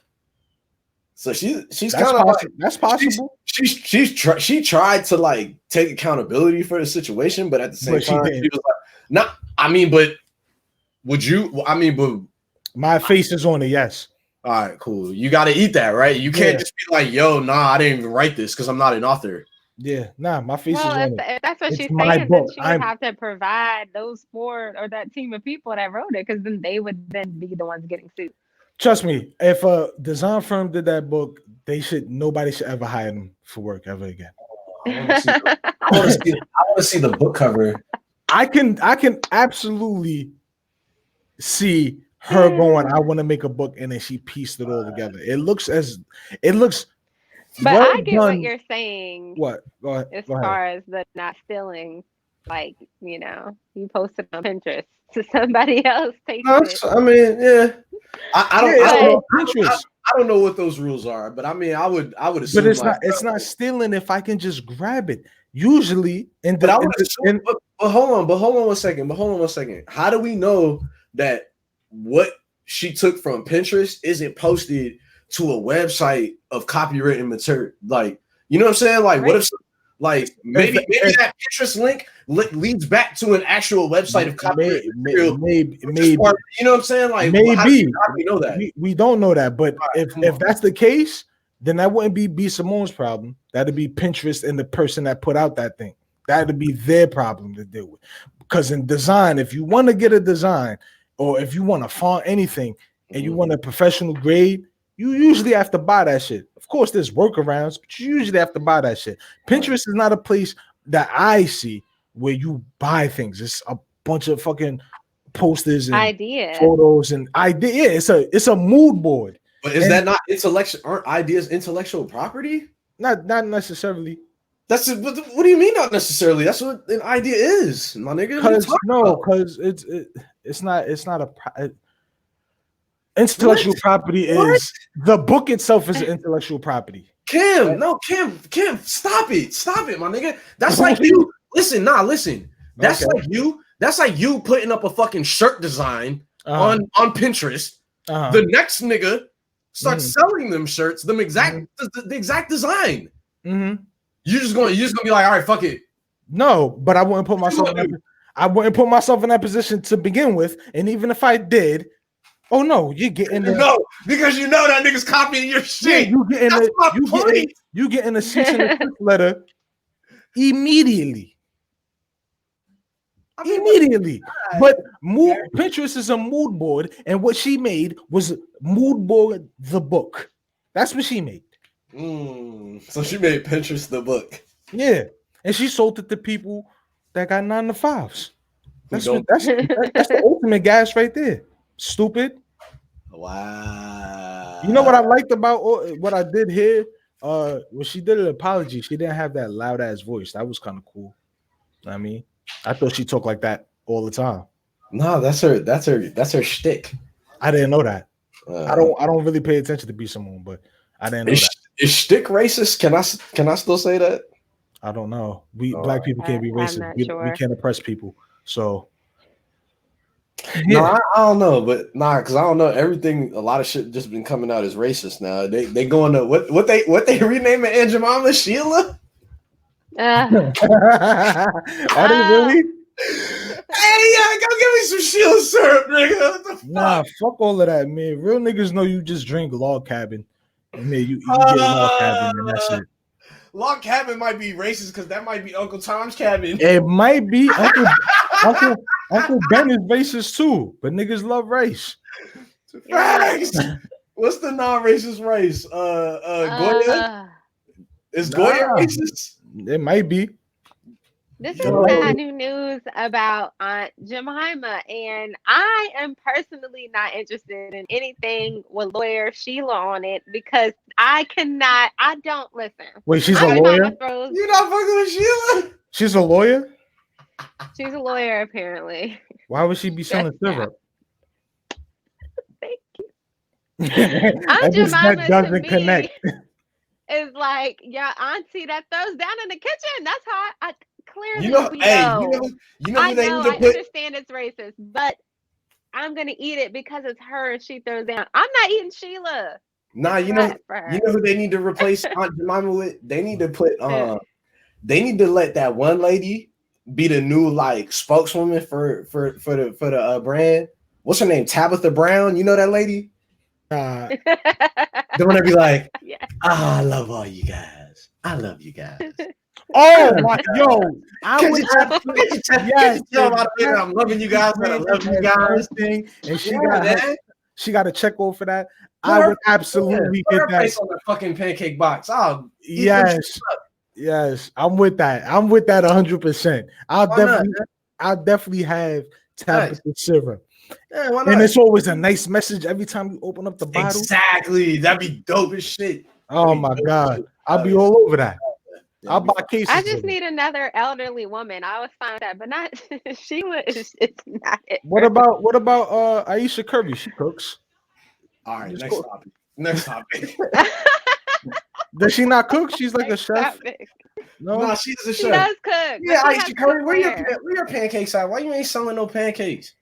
So she's kind of like, that's possible. She tried to like take accountability for the situation, but at the same time, she was like, "Nah, I mean, but would you? I mean, but my face is on it. Yes. All right, cool. You got to eat that, right? You can't just be like, "Yo, nah, I didn't even write this because I'm not an author." Yeah, nah, my face is on it. If that's what she's saying, then she would have to provide those four or that team of people that wrote it, because then they would then be the ones getting sued. Trust me, if a design firm did that book, nobody should ever hire them for work ever again. I want to see the book cover. I can absolutely see her going, I want to make a book, and then she pieced it all together. It looks but I get what you're saying. What? Go ahead. As far as the not stealing, like, you posted on Pinterest to somebody else takes it. I mean, yeah. I don't know what those rules are, but I mean, I would assume. But it's not stealing if I can just grab it. Usually, but hold on one second. How do we know that what she took from Pinterest isn't posted to a website of copywritten material? Like, you know what I'm saying? Like, right. What if, like, maybe that Pinterest link leads back to an actual website of copywritten material? Maybe. You know what I'm saying? Like, maybe. How do we know that? We don't know that. But if that's the case, then that wouldn't be B. Simone's problem. That'd be Pinterest and the person that put out that thing. That'd be their problem to deal with. Because in design, if you want to get a design, or if you want to font anything and you want a professional grade, you usually have to buy that shit. Of course, there's workarounds, but you usually have to buy that shit. Pinterest is not a place that I see where you buy things. It's a bunch of fucking posters and ideas, photos and ideas. It's a mood board. But that not intellectual? Aren't ideas intellectual property? Not necessarily. What do you mean not necessarily? That's what an idea is, my nigga. Because it's not a intellectual property. Is the book itself is an intellectual property. Kim, stop it, my nigga. That's like you. Listen. That's like you putting up a fucking shirt design on Pinterest. The next nigga starts selling them shirts, the exact design. Mm-hmm. You're just gonna be like, all right, fuck it. No, but I wouldn't put myself. I wouldn't put myself in that position to begin with, and even if I did, oh no, you get in there. No, because you know that nigga's copying your shit. Yeah, you get in That's my point. you get in a cease and desist letter immediately. Immediately. But Pinterest is a mood board, and what she made was mood board the book. That's what she made. So she made Pinterest the book. Yeah, and she sold it to people that got 9 to 5s. That's the ultimate gas right there. Stupid. Wow. You know what I liked about what I did here? When she did an apology, she didn't have that loud ass voice. That was kind of cool. I mean, I thought she talked like that all the time. No, that's her shtick. I didn't know that. I don't really pay attention to B Simone, but I didn't know that. Is shtick racist? Can I still say that? I don't know. Black people can't be racist. We can't oppress people. So yeah. No, I don't know, but because I don't know. Everything, a lot of shit just been coming out as racist now. They going to what they renaming Aunt Jemima Sheila? Are they really? Hey, go give me some Sheila syrup, nigga. What the fuck? Nah, fuck all of that, man. Real niggas know you just drink log cabin. And man, you get log cabin and that's it. Log cabin might be racist because that might be Uncle Tom's cabin. It might be Uncle Ben is racist too, but niggas love race. Facts. What's the non-racist race? Goya? Is Goya racist? It might be. This is not new news about Aunt Jemima, and I am personally not interested in anything with lawyer Sheila on it because I don't listen. Wait, she's a lawyer? You're not fucking with Sheila? She's a lawyer? She's a lawyer, apparently. Why would she be selling syrup? Thank you. Aunt Jemima doesn't connect. Is like your auntie that throws down in the kitchen. That's how I clearly you know I understand it's racist, but I'm gonna eat it because it's her and she throws down. I'm not eating Sheila. Nah, you know who they need to replace Aunt Jemima with? They need to put they need to let that one lady be the new like spokeswoman for the brand. What's her name? Tabitha Brown. You know that lady? They want to be like, I love all you guys. I love you guys. Oh my, yo! I'm loving you guys. I love you guys. And she got a check over for that. I would absolutely get that on the fucking pancake box. Oh yes, I'm with that. I'm with that 100%. I'll definitely have Tabitha syrup. Yeah, why not? And it's always a nice message every time you open up the bottle. Exactly. That'd be dope as shit. Oh my God. I'll be all over that. I'll buy cases. I just need another elderly woman. I was fine with that, but not Sheila is not it. What about Aisha Curry? She cooks. All right, next topic. Does she not cook? She's like a chef. No, she's a chef. She does cook. Yeah, Aisha Curry, where your pancakes at? Why you ain't selling no pancakes?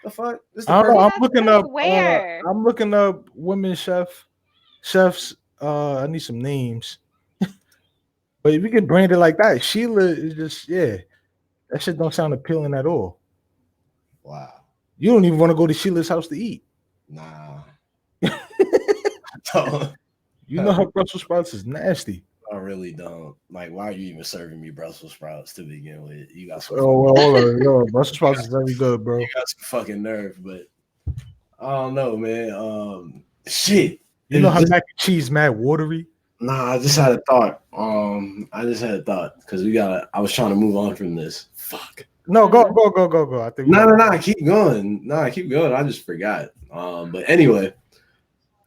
The fuck? I'm looking up where I'm looking up women chefs. I need some names. But if you can brand it like that, Sheila is just that shit don't sound appealing at all. Wow. You don't even want to go to Sheila's house to eat. Nah. You know her Brussels sprouts is nasty. I really don't. Like, why are you even serving me Brussels sprouts to begin with? You got some Brussels sprouts is very good, bro. You got some fucking nerve, but I don't know, man. Shit. You know how mac and cheese mad watery? Nah, I just had a thought. Because I was trying to move on from this. Fuck. No, go. I think No, keep going. Keep going. I just forgot. But anyway,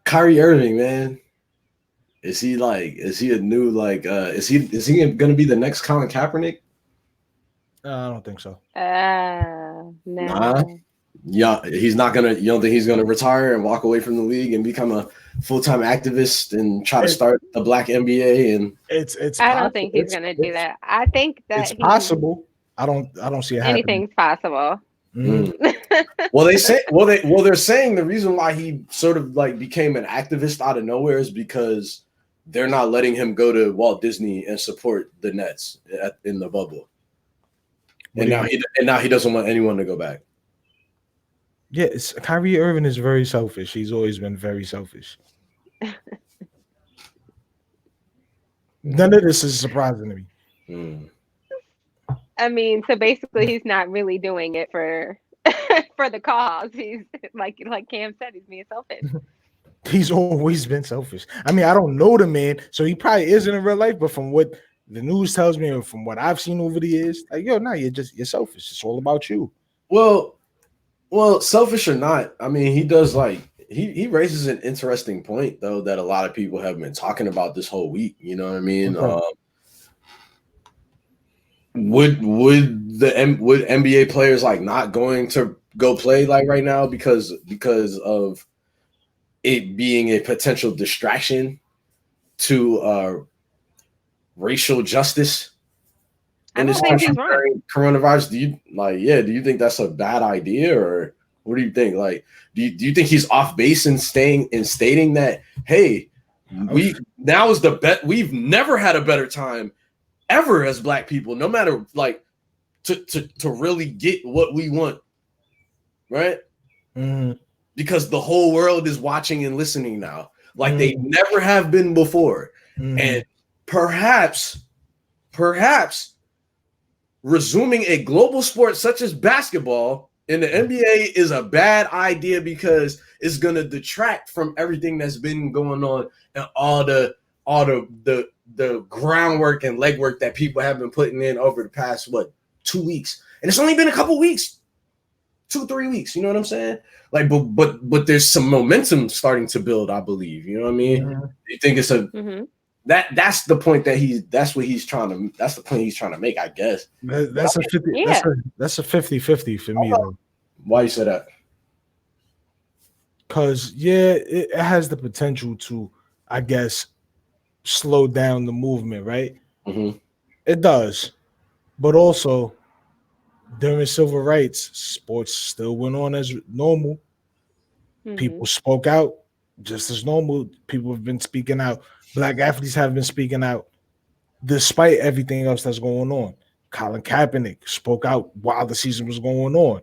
Kyrie Irving, man. Is he a new is he gonna be the next Colin Kaepernick? I don't think so. No. Nah. Yeah, he's not gonna. You don't think he's gonna retire and walk away from the league and become a full-time activist and try to start the Black NBA? And it's. I don't think he's gonna do that. I think that it's possible. I don't see it happening. Anything's possible. Well, they're saying the reason why he sort of like became an activist out of nowhere is because they're not letting him go to Walt Disney and support the Nets in the bubble. And now he doesn't want anyone to go back. Yeah, Kyrie Irving is very selfish. He's always been very selfish. None of this is surprising to me. I mean, so basically, he's not really doing it for for the cause. He's like Cam said, he's being selfish. He's always been selfish. I mean, I don't know the man, so he probably isn't in real life. But from what the news tells me, and from what I've seen over the years, like, yo, nah, you're selfish. It's all about you. Well, selfish or not, I mean, he does like he raises an interesting point though that a lot of people have been talking about this whole week. You know what I mean? Would NBA players like not going to go play like right now because of it being a potential distraction to racial justice in this country during coronavirus? Do you think that's a bad idea, or what do you think? Like, do you think he's off base in stating that, hey, we've never had a better time ever as Black people, no matter like to really get what we want, right? Because the whole world is watching and listening now, like they never have been before, and perhaps resuming a global sport such as basketball in the NBA is a bad idea because it's gonna detract from everything that's been going on and all the groundwork and legwork that people have been putting in over the past 2 weeks, and it's only been a couple weeks, 2-3 weeks. You know what I'm saying? Like, but there's some momentum starting to build, I believe. You know what I mean? You think it's that's the point that's the point he's trying to make, I guess. That's a 50. Yeah. That's a 50-50 for me though. Why you say that? Because it has the potential to, I guess, slow down the movement, right? It does, but also during civil rights, sports still went on as normal. People spoke out just as normal. People have been speaking out. Black athletes have been speaking out despite everything else that's going on. Colin Kaepernick spoke out while the season was going on.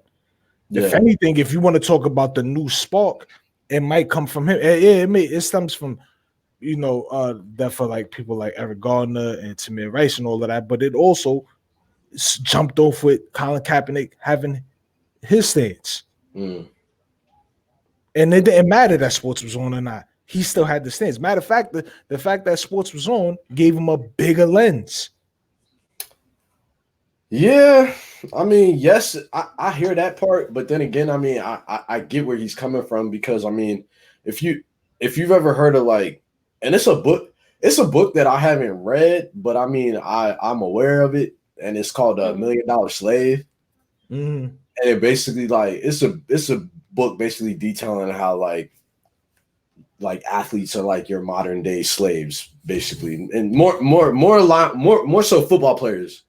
Yeah. If anything, if you want to talk about the new spark, it might come from him. It stems from, that for like people like Eric Gardner and Tamir Rice and all of that, but it also jumped off with Colin Kaepernick having his stance. And it didn't matter that sports was on or not. He still had the stance. Matter of fact, the fact that sports was on gave him a bigger lens. Yeah, I mean, yes, I hear that part, but then again, I mean, I get where he's coming from, because I mean, if you've ever heard of like, and it's a book that I haven't read, but I mean, I'm aware of it, and it's called $1 Million Slave. And it basically like it's a book basically detailing how like athletes are like your modern day slaves, basically, and more so football players.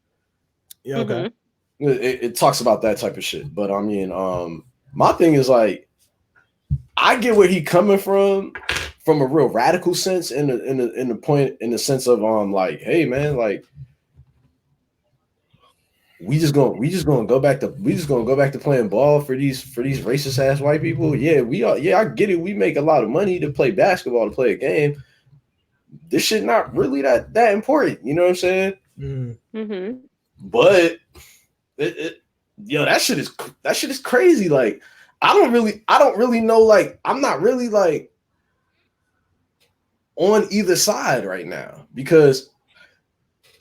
Yeah, okay. It talks about that type of shit, but I mean, my thing is like, I get where he coming from a real radical sense, in the sense of like, hey man, like we just gonna go back to playing ball for these racist ass white people. Yeah, I get it. We make a lot of money to play basketball, to play a game. This shit not really that important. You know what I'm saying? But that shit is crazy. Like, I don't really know. Like, I'm not really like on either side right now, because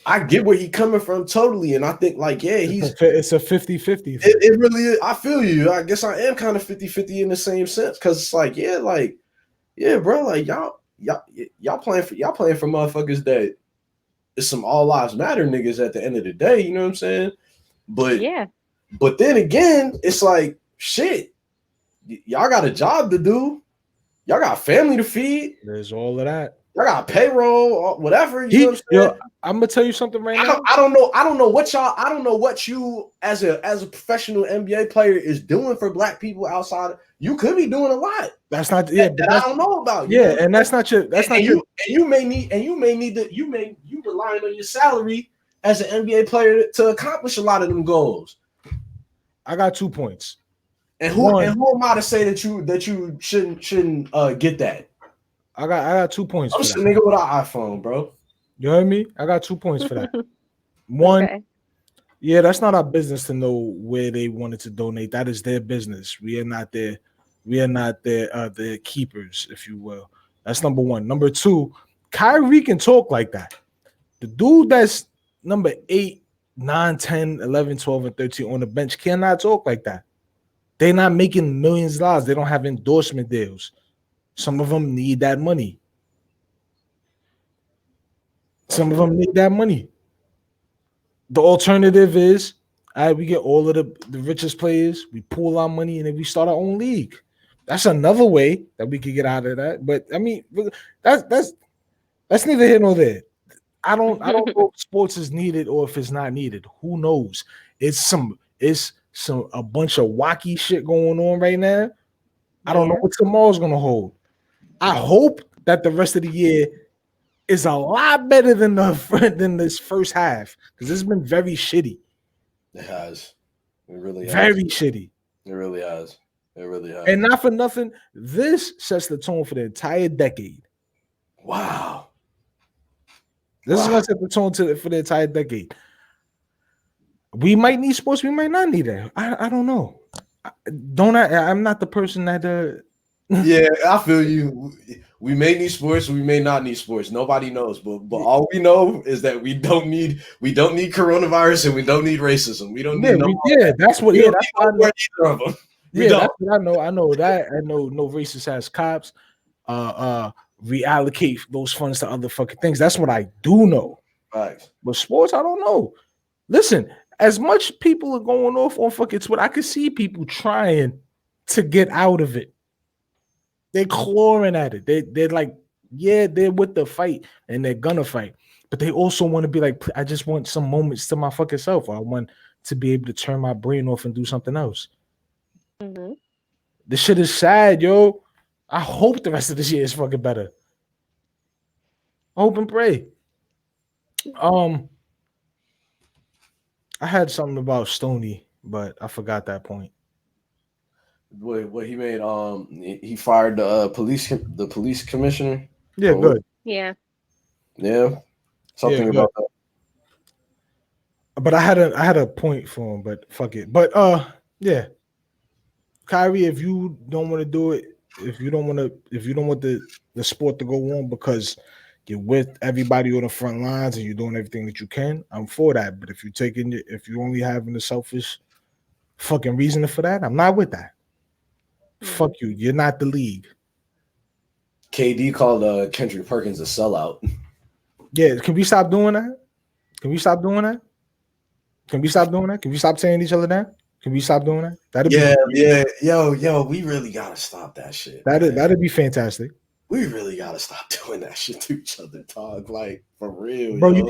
I get where he's coming from totally, and I think like, yeah, it's a 50-50. It really is. I feel you. I guess I am kind of 50-50 in the same sense, because it's like, yeah, bro, like y'all playing for motherfuckers that is some all lives matter niggas at the end of the day. You know what I'm saying? But yeah. But then again, it's like, shit, y'all got a job to do. Y'all got family to feed. There's all of that. Y'all got payroll, whatever. You know what I'm saying? I'm gonna tell you something right now. I don't know what you as a professional NBA player is doing for Black people outside. You could be doing a lot. That's not that I don't know about. Yeah, and that's not your. You relying on your salary as an NBA player to accomplish a lot of them goals. I got 2 points. And who am I to say that you shouldn't get that? I got 2 points. I'm just a nigga with an iPhone, bro. You heard me? I got 2 points for that. One, okay. Yeah, that's not our business to know where they wanted to donate. That is their business. We are not their their keepers, if you will. That's number one. Number two, Kyrie can talk like that. The dude that's number 8, 9, 10, 11, 12, and 13 on the bench cannot talk like that. They're not making millions of dollars. They don't have endorsement deals. Some of them need that money. Some of them need that money. The alternative is, we get all of the richest players, we pool our money, and then we start our own league. That's another way that we could get out of that. But I mean, that's neither here nor there. I don't know if sports is needed or if it's not needed. Who knows? It's a bunch of wacky shit going on right now. I don't know what tomorrow's gonna hold. I hope that the rest of the year is a lot better than this first half, because it's been very shitty. It has. It really has. Very shitty. It really has. It really has. And not for nothing, this sets the tone for the entire decade. Wow. This is gonna set the tone for the entire decade. We might need sports, we might not need it. I don't know. I'm not the person that Yeah, I feel you. We may need sports, we may not need sports. Nobody knows, but all we know is that we don't need coronavirus and we don't need racism. We don't need that's what either of them. That's what I know. I know that. I know no racist ass cops. Reallocate those funds to other fucking things. That's what I do know. Right. But sports, I don't know. Listen, as much people are going off on fucking Twitter, I could see people trying to get out of it. They're clawing at it. They're like, yeah, they're with the fight and they're gonna fight. But they also want to be like, I just want some moments to my fucking self. I want to be able to turn my brain off and do something else. Mm-hmm. This shit is sad, yo. I hope the rest of this year is fucking better. I hope and pray. I had something about Stoney, but I forgot that point. What he made? He fired the police commissioner. Yeah, good. Yeah. Something about that. But I had a point for him, but fuck it. But yeah. Kyrie, if you don't want to do it, if you don't want the sport to go on because you're with everybody on the front lines and you're doing everything that you can, I'm for that. But if you're only having a selfish fucking reason for that, I'm not with that. Fuck you. You're not the league. KD called Kendrick Perkins a sellout. Yeah, can we stop doing that? Can we stop doing that? Can we stop doing that? Can we stop saying each other that? Can we stop doing that? Yo, we really gotta stop that shit. That'd be fantastic. We really gotta stop doing that shit to each other, dog. Like for real, bro. Yo.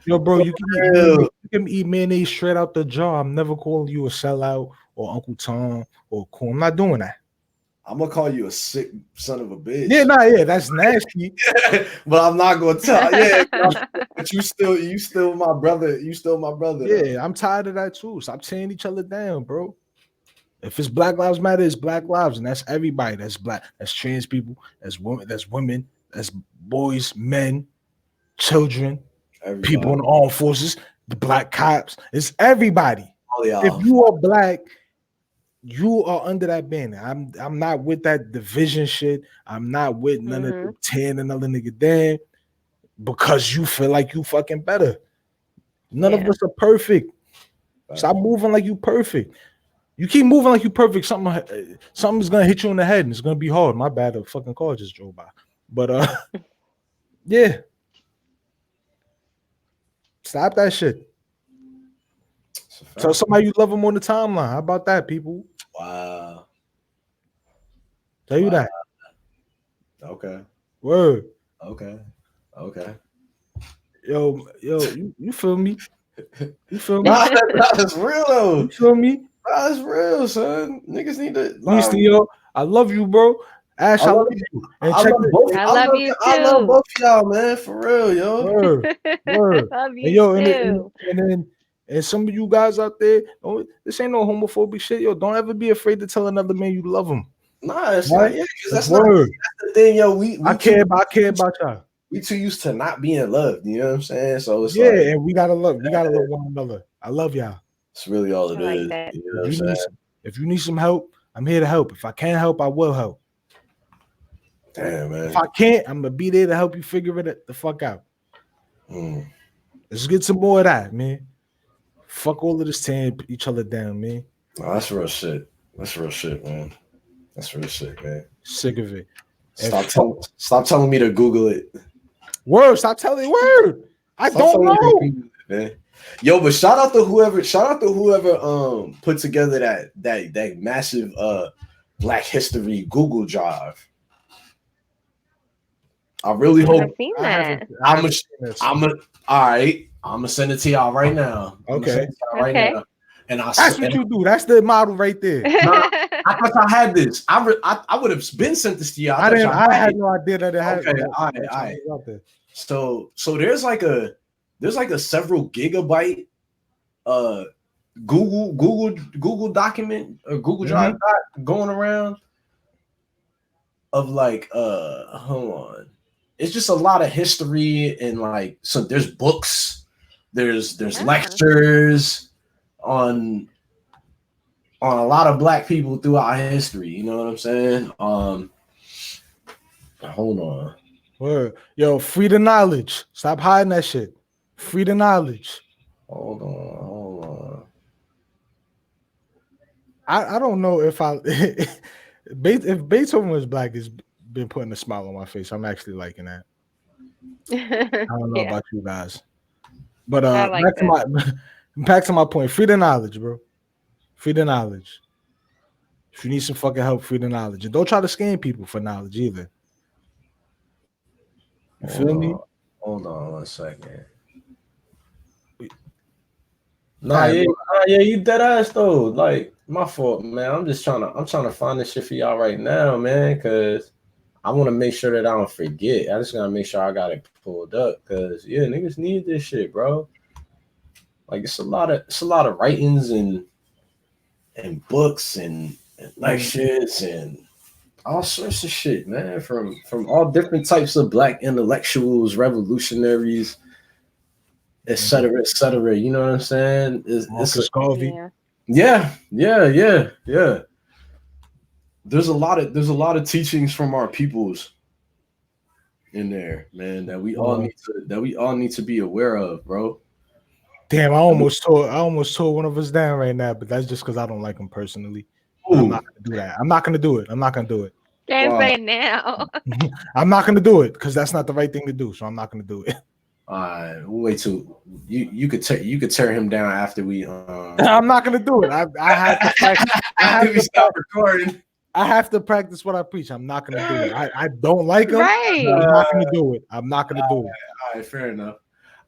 You can eat mayonnaise straight out the jar. I'm never calling you a sellout or Uncle Tom or Cool. I'm not doing that. I'm gonna call you a sick son of a bitch. Yeah, that's nasty. But I'm not gonna tell. Yeah, but you still my brother. You still my brother. Yeah, I'm tired of that too. Stop tearing each other down, bro. If it's Black Lives Matter, it's Black Lives, and that's everybody. That's black. That's trans people. That's women. That's boys, men, children, everybody. People in the armed forces, the black cops. It's everybody. If you are black, you are under that banner. I'm not with that division shit. I'm not with none of the tearing another nigga down because you feel like you fucking better. None of us are perfect. Stop moving like you perfect. You keep moving like you perfect, something's gonna hit you in the head and it's gonna be hard. My bad, a fucking car just drove by. But yeah. Stop that shit. So somebody you love them on the timeline. How about that, people? Wow. Tell you that. Okay. Word. Okay. Yo, you feel me? You feel me? That's real though. You feel me? That's real, son. Niggas need to. Yo, I love you, bro. Ash, I love you. And I check love this. both. I love you I love too. both y'all, man. For real, yo. Word. Love And you yo, too. and some of you guys out there, this ain't no homophobic shit. Yo, don't ever be afraid to tell another man you love him. Nah, it's Right? not. Yeah, because That's that's word. the thing, yo. We I care about y'all. we too used to not being loved. You know what I'm saying? So it's Yeah, like and we gotta love one another. I love y'all. it's really all it I like is. that. You know what I'm saying? If you need some help, I'm here to help. If I can't help, I will help. Damn, man. If I can't, I'm gonna be there to help you figure it the fuck out. Let's get some more of that, man. Fuck all of this tearing each other down, man. No, that's real shit. That's real shit, man. That's real shit, man. Sick of it. Stop telling me to Google it. Word, stop telling word. I don't know. Man. Yo, but shout out to whoever put together that massive Black History Google Drive. I really hope I've seen that. I'm gonna send it to y'all right now. Okay. Now. And That's what you do. That's the model right there. I thought I had this. I would have been sent this to y'all. I had no idea that it had. Okay, all right. So there's like a several gigabyte Google document or Google Drive going around of like hold on. It's just a lot of history and like so there's books, there's lectures on a lot of Black people throughout history. You know what I'm saying? Hold on. Word. Yo, free the knowledge. Stop hiding that shit. Free the knowledge. Hold on. I don't know if if Beethoven was Black, it's been putting a smile on my face. I'm actually liking that. I don't know about you guys, but back to my point. Free the knowledge, bro. Free the knowledge. If you need some fucking help, free the knowledge, and don't try to scam people for knowledge either. You feel me? Hold on 1 second. You dead ass though. Like my fault, man. I'm trying to find this shit for y'all right now, man, because I want to make sure that I don't forget. I just gotta make sure I got it pulled up, because niggas need this shit, bro. Like it's a lot of writings and books and lectures and all sorts of shit, man, from all different types of Black intellectuals, revolutionaries, et cetera, et cetera. You know what I'm saying? Yeah. There's a lot of teachings from our peoples in there, man, that we all need to be aware of, bro. Damn, I almost tore one of us down right now, but that's just because I don't like him personally. I'm not gonna do that. I'm not gonna do it. Can't say it now. I'm not gonna do it because that's not the right thing to do. So I'm not gonna do it. We'll wait till you could tear him down after we. I'm not gonna do it. I have to practice. Recording. I have to practice what I preach. I'm not gonna do it. I don't like him. Right. I'm not gonna do it. I'm not gonna do it. All right, fair enough.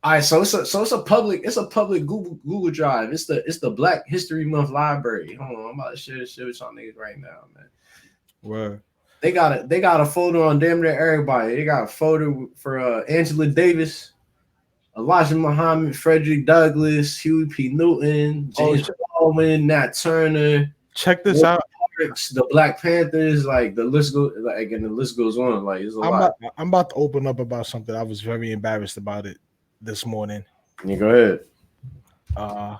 All right, so it's a public Google Drive. It's the Black History Month library. Hold on, I'm about to share this shit with y'all niggas right now, man. Where they got a folder on damn near everybody. They got a folder for Angela Davis, Elijah Muhammad, Frederick Douglass, Huey P. Newton, James Baldwin, Nat Turner. Check this out. The Black Panthers, like the list goes on. Like it's a lot. I'm about to open up about something. I was very embarrassed about it this morning. You go ahead. I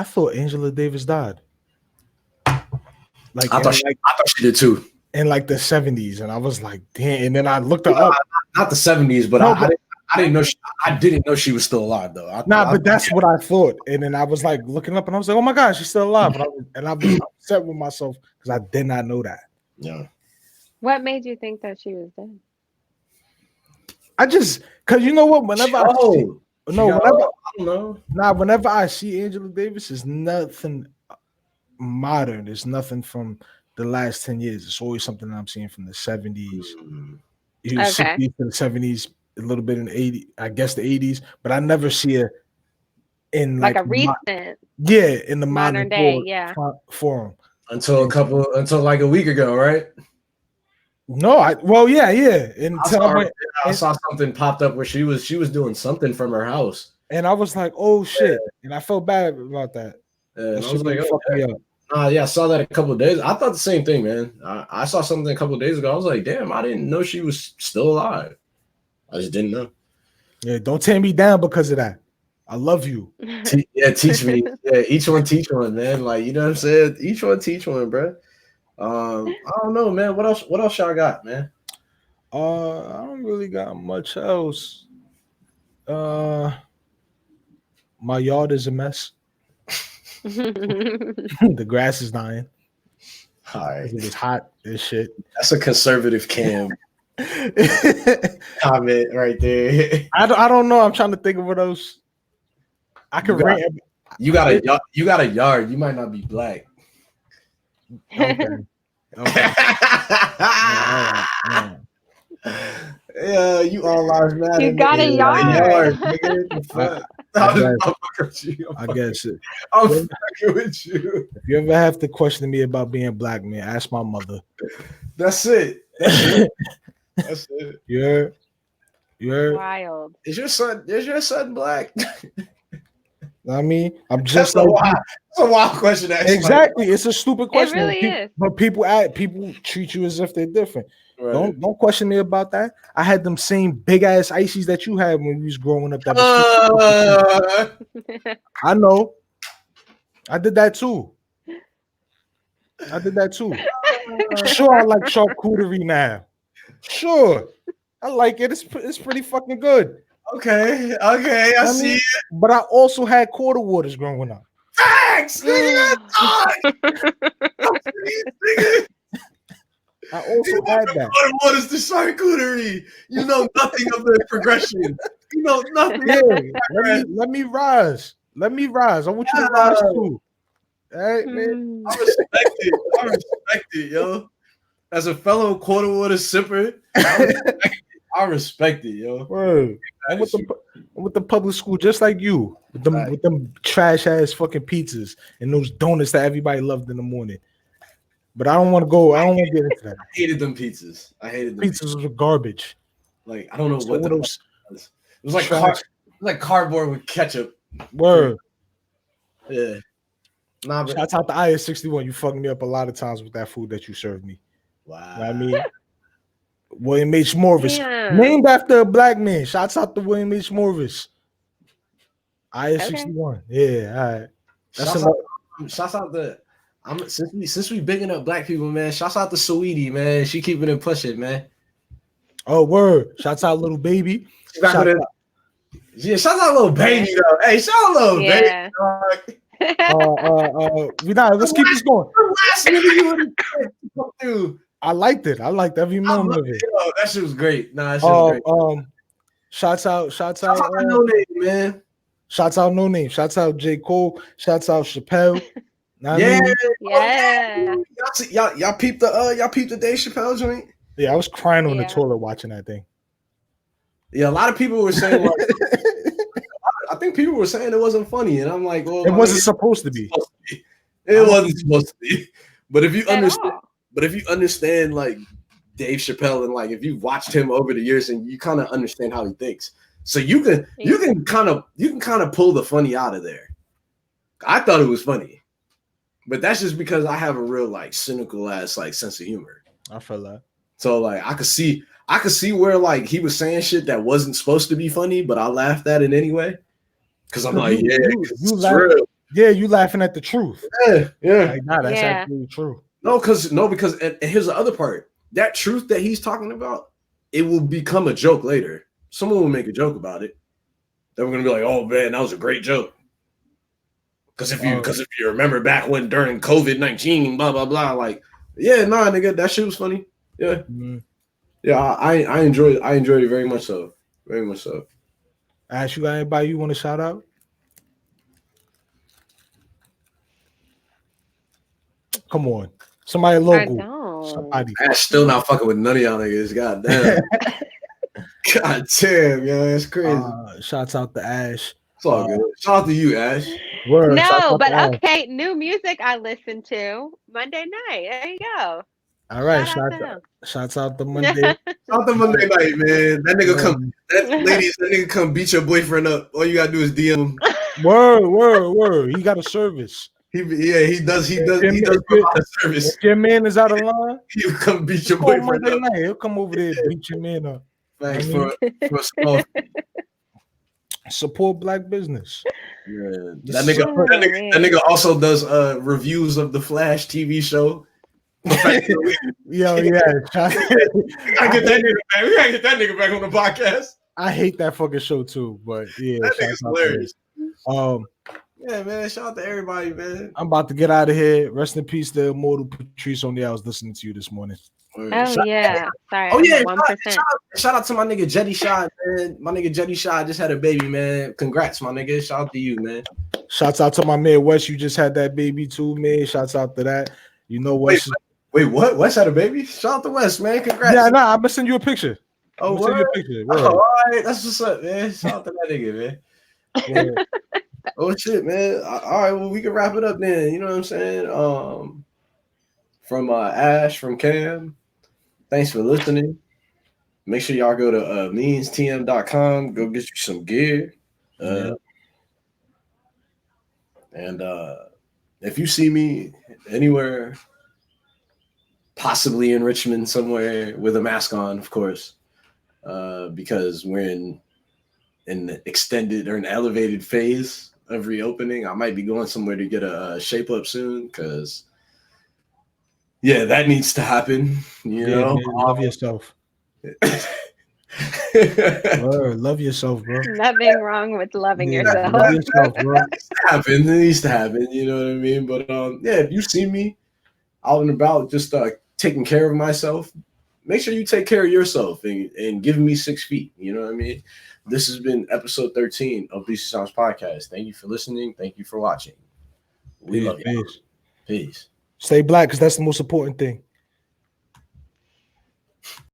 thought Angela Davis died. I thought she did too. In like the 70s, and I was like, damn. And then I looked her up. Not the 70s, but I didn't know. I didn't know she was still alive though. But that's what I thought. And then I was like looking up, and I was like, oh my God, she's still alive. And I was upset with myself because I did not know that. Yeah. What made you think that she was dead? Because you know what? Whenever I see Angela Davis, it's nothing modern. It's nothing from the last 10 years. It's always something I'm seeing from the 70s. You know, 60s to the 70s, a little bit in the 80s, I guess the 80s, but I never see her in like a recent in the modern day, forum. Until like a week ago, right? No, yeah. And I saw something popped up where she was doing something from her house, and I was like, oh shit, and I felt bad about that. And that I was like, really fucked me up. Yeah, I saw that a couple of days. I thought the same thing, man. I saw something a couple of days ago. I was like, damn, I didn't know she was still alive. I just didn't know. Yeah, don't tear me down because of that. I love you. Teach me. Yeah, each one teach one, man. Like, you know what I'm saying? Each one teach one, bro. I don't know, man. What else y'all got, man? I don't really got much else. My yard is a mess. The grass is dying. All right. It was hot as shit. That's a conservative Cam comment right there. I don't know. I'm trying to think of what else. I could rant. You got a yard. You might not be black. Okay. Yeah, you all lives matter. You got a yard. I guess it. I'm fucking with you. If you ever have to question me about being black, man, ask my mother. That's it. That's it. You're wild. Is your son black? I mean, I'm just like that's a wild question. Actually. Exactly, it's a stupid question. It really is. But people treat you as if they're different. Right. Don't question me about that. I had them same big ass ices that you had when you was growing up. I know. I did that too. Sure, I like charcuterie now. Sure, I like it. It's pretty fucking good. Okay, I see it. But I also had quarter waters growing up. Facts, nigga. I also had that. What is the charcuterie? You know nothing of the progression. You know nothing. Yeah, let me rise. I want you to rise too. All right, man. I respect it, yo. As a fellow quarter water sipper, I respect it, yo. Word. I'm with the public school, just like you, with them trash ass fucking pizzas and those donuts that everybody loved in the morning. But I don't want to go. I don't want to get into that. I hated them pizzas. Pizzas were garbage. Like, I don't know what those. It was like cardboard with ketchup. Word. Yeah. Nah, but Shout out to IS61. You fucked me up a lot of times with that food that you served me. Wow. You know what I mean, William H. Morris, named after a black man. Shouts out to William H. Morris. IS61. Okay. Yeah, all right. Shouts out to since we bigging up black people, man. Shouts out to Sweetie, man. She keeping it pushing, man. Oh, word. Shouts out little baby. Shouts out little baby though. Hey, shout out little baby. Let's keep this going. I liked it. I liked every moment of it. That shit was great. Nah, that shit was great. Shouts out Noname, man. Shouts out Noname. Shouts out J Cole. Shouts out Chappelle. Yeah. Y'all peeped the Dave Chappelle joint. Yeah, I was crying on the toilet watching that thing. Yeah, a lot of people were saying like, I think people were saying it wasn't funny, and I'm like, well, it wasn't supposed to be. It wasn't supposed to be. But if you understand like Dave Chappelle and like if you've watched him over the years and you kind of understand how he thinks, so you can kind of pull the funny out of there. I thought it was funny, but that's just because I have a real like cynical ass like sense of humor. I feel that. So like I could see where like he was saying shit that wasn't supposed to be funny, but I laughed at it anyway. Cause I'm like, you laughing at the truth. Yeah. Like, nah, that's actually true. Because and here's the other part. That truth that he's talking about, it will become a joke later. Someone will make a joke about it. Then we're gonna be like, oh man, that was a great joke. Because if you remember back when during COVID-19, blah blah blah, like, yeah, nah, nigga, that shit was funny. Yeah. Mm-hmm. Yeah, I enjoyed it very much so. Very much so. Ash, you got anybody you want to shout out? Come on. Somebody local. Somebody. Ash still not fucking with none of y'all niggas. God damn. God damn, yo. That's crazy. Shouts out to Ash. It's all good. Shout out to you, Ash. No, but okay. New music I listened to Monday night. There you go. All right, Shout out shouts out the Monday. Shout to Monday night, man. That nigga come beat your boyfriend up. All you gotta do is DM him. Word. He got a service. He does provide a service. If your man is out of line, He'll come beat your on boyfriend Monday up. night. He'll come over there and beat your man up. Thanks I mean, for a small. Support black business. Yeah. That nigga also does reviews of the Flash TV show. Yo, yeah. We gotta get that nigga back on the podcast. I hate that fucking show too, but yeah, that nigga's hilarious. Yeah, man. Shout out to everybody, man. I'm about to get out of here. Rest in peace to immortal Patrice O'Neal. I was listening to you this morning. Yeah. Sorry. Oh yeah. 1%. Shout out to my nigga Jetty Shot, man. My nigga Jetty Shot just had a baby, man. Congrats, my nigga. Shout out to you, man. Shouts out to my man West. You just had that baby too, man. Shouts out to that. You know what? Wait, what? West had a baby? Shout out to West, man. Congrats. Yeah, I'm gonna send you a picture. Oh, send you a picture. All right, that's what's up, man. Shout out to that nigga, man. Yeah. Oh shit, man. All right, well, we can wrap it up then. You know what I'm saying? From Ash, from Cam. Thanks for listening. Make sure y'all go to meanstm.com. Go get you some gear. And if you see me anywhere, possibly in Richmond somewhere with a mask on, of course, because we're in an extended or an elevated phase of reopening. I might be going somewhere to get a shape up soon because, yeah, that needs to happen. You know, man, love yourself. Love yourself, bro. Nothing wrong with loving yourself. Love yourself, bro. It needs to happen. You know what I mean? But yeah, if you see me out and about, just taking care of myself, make sure you take care of yourself and give me 6 feet. You know what I mean? This has been episode 13 of BC Sounds Podcast. Thank you for listening. Thank you for watching. We love you. Peace. Stay black, because that's the most important thing.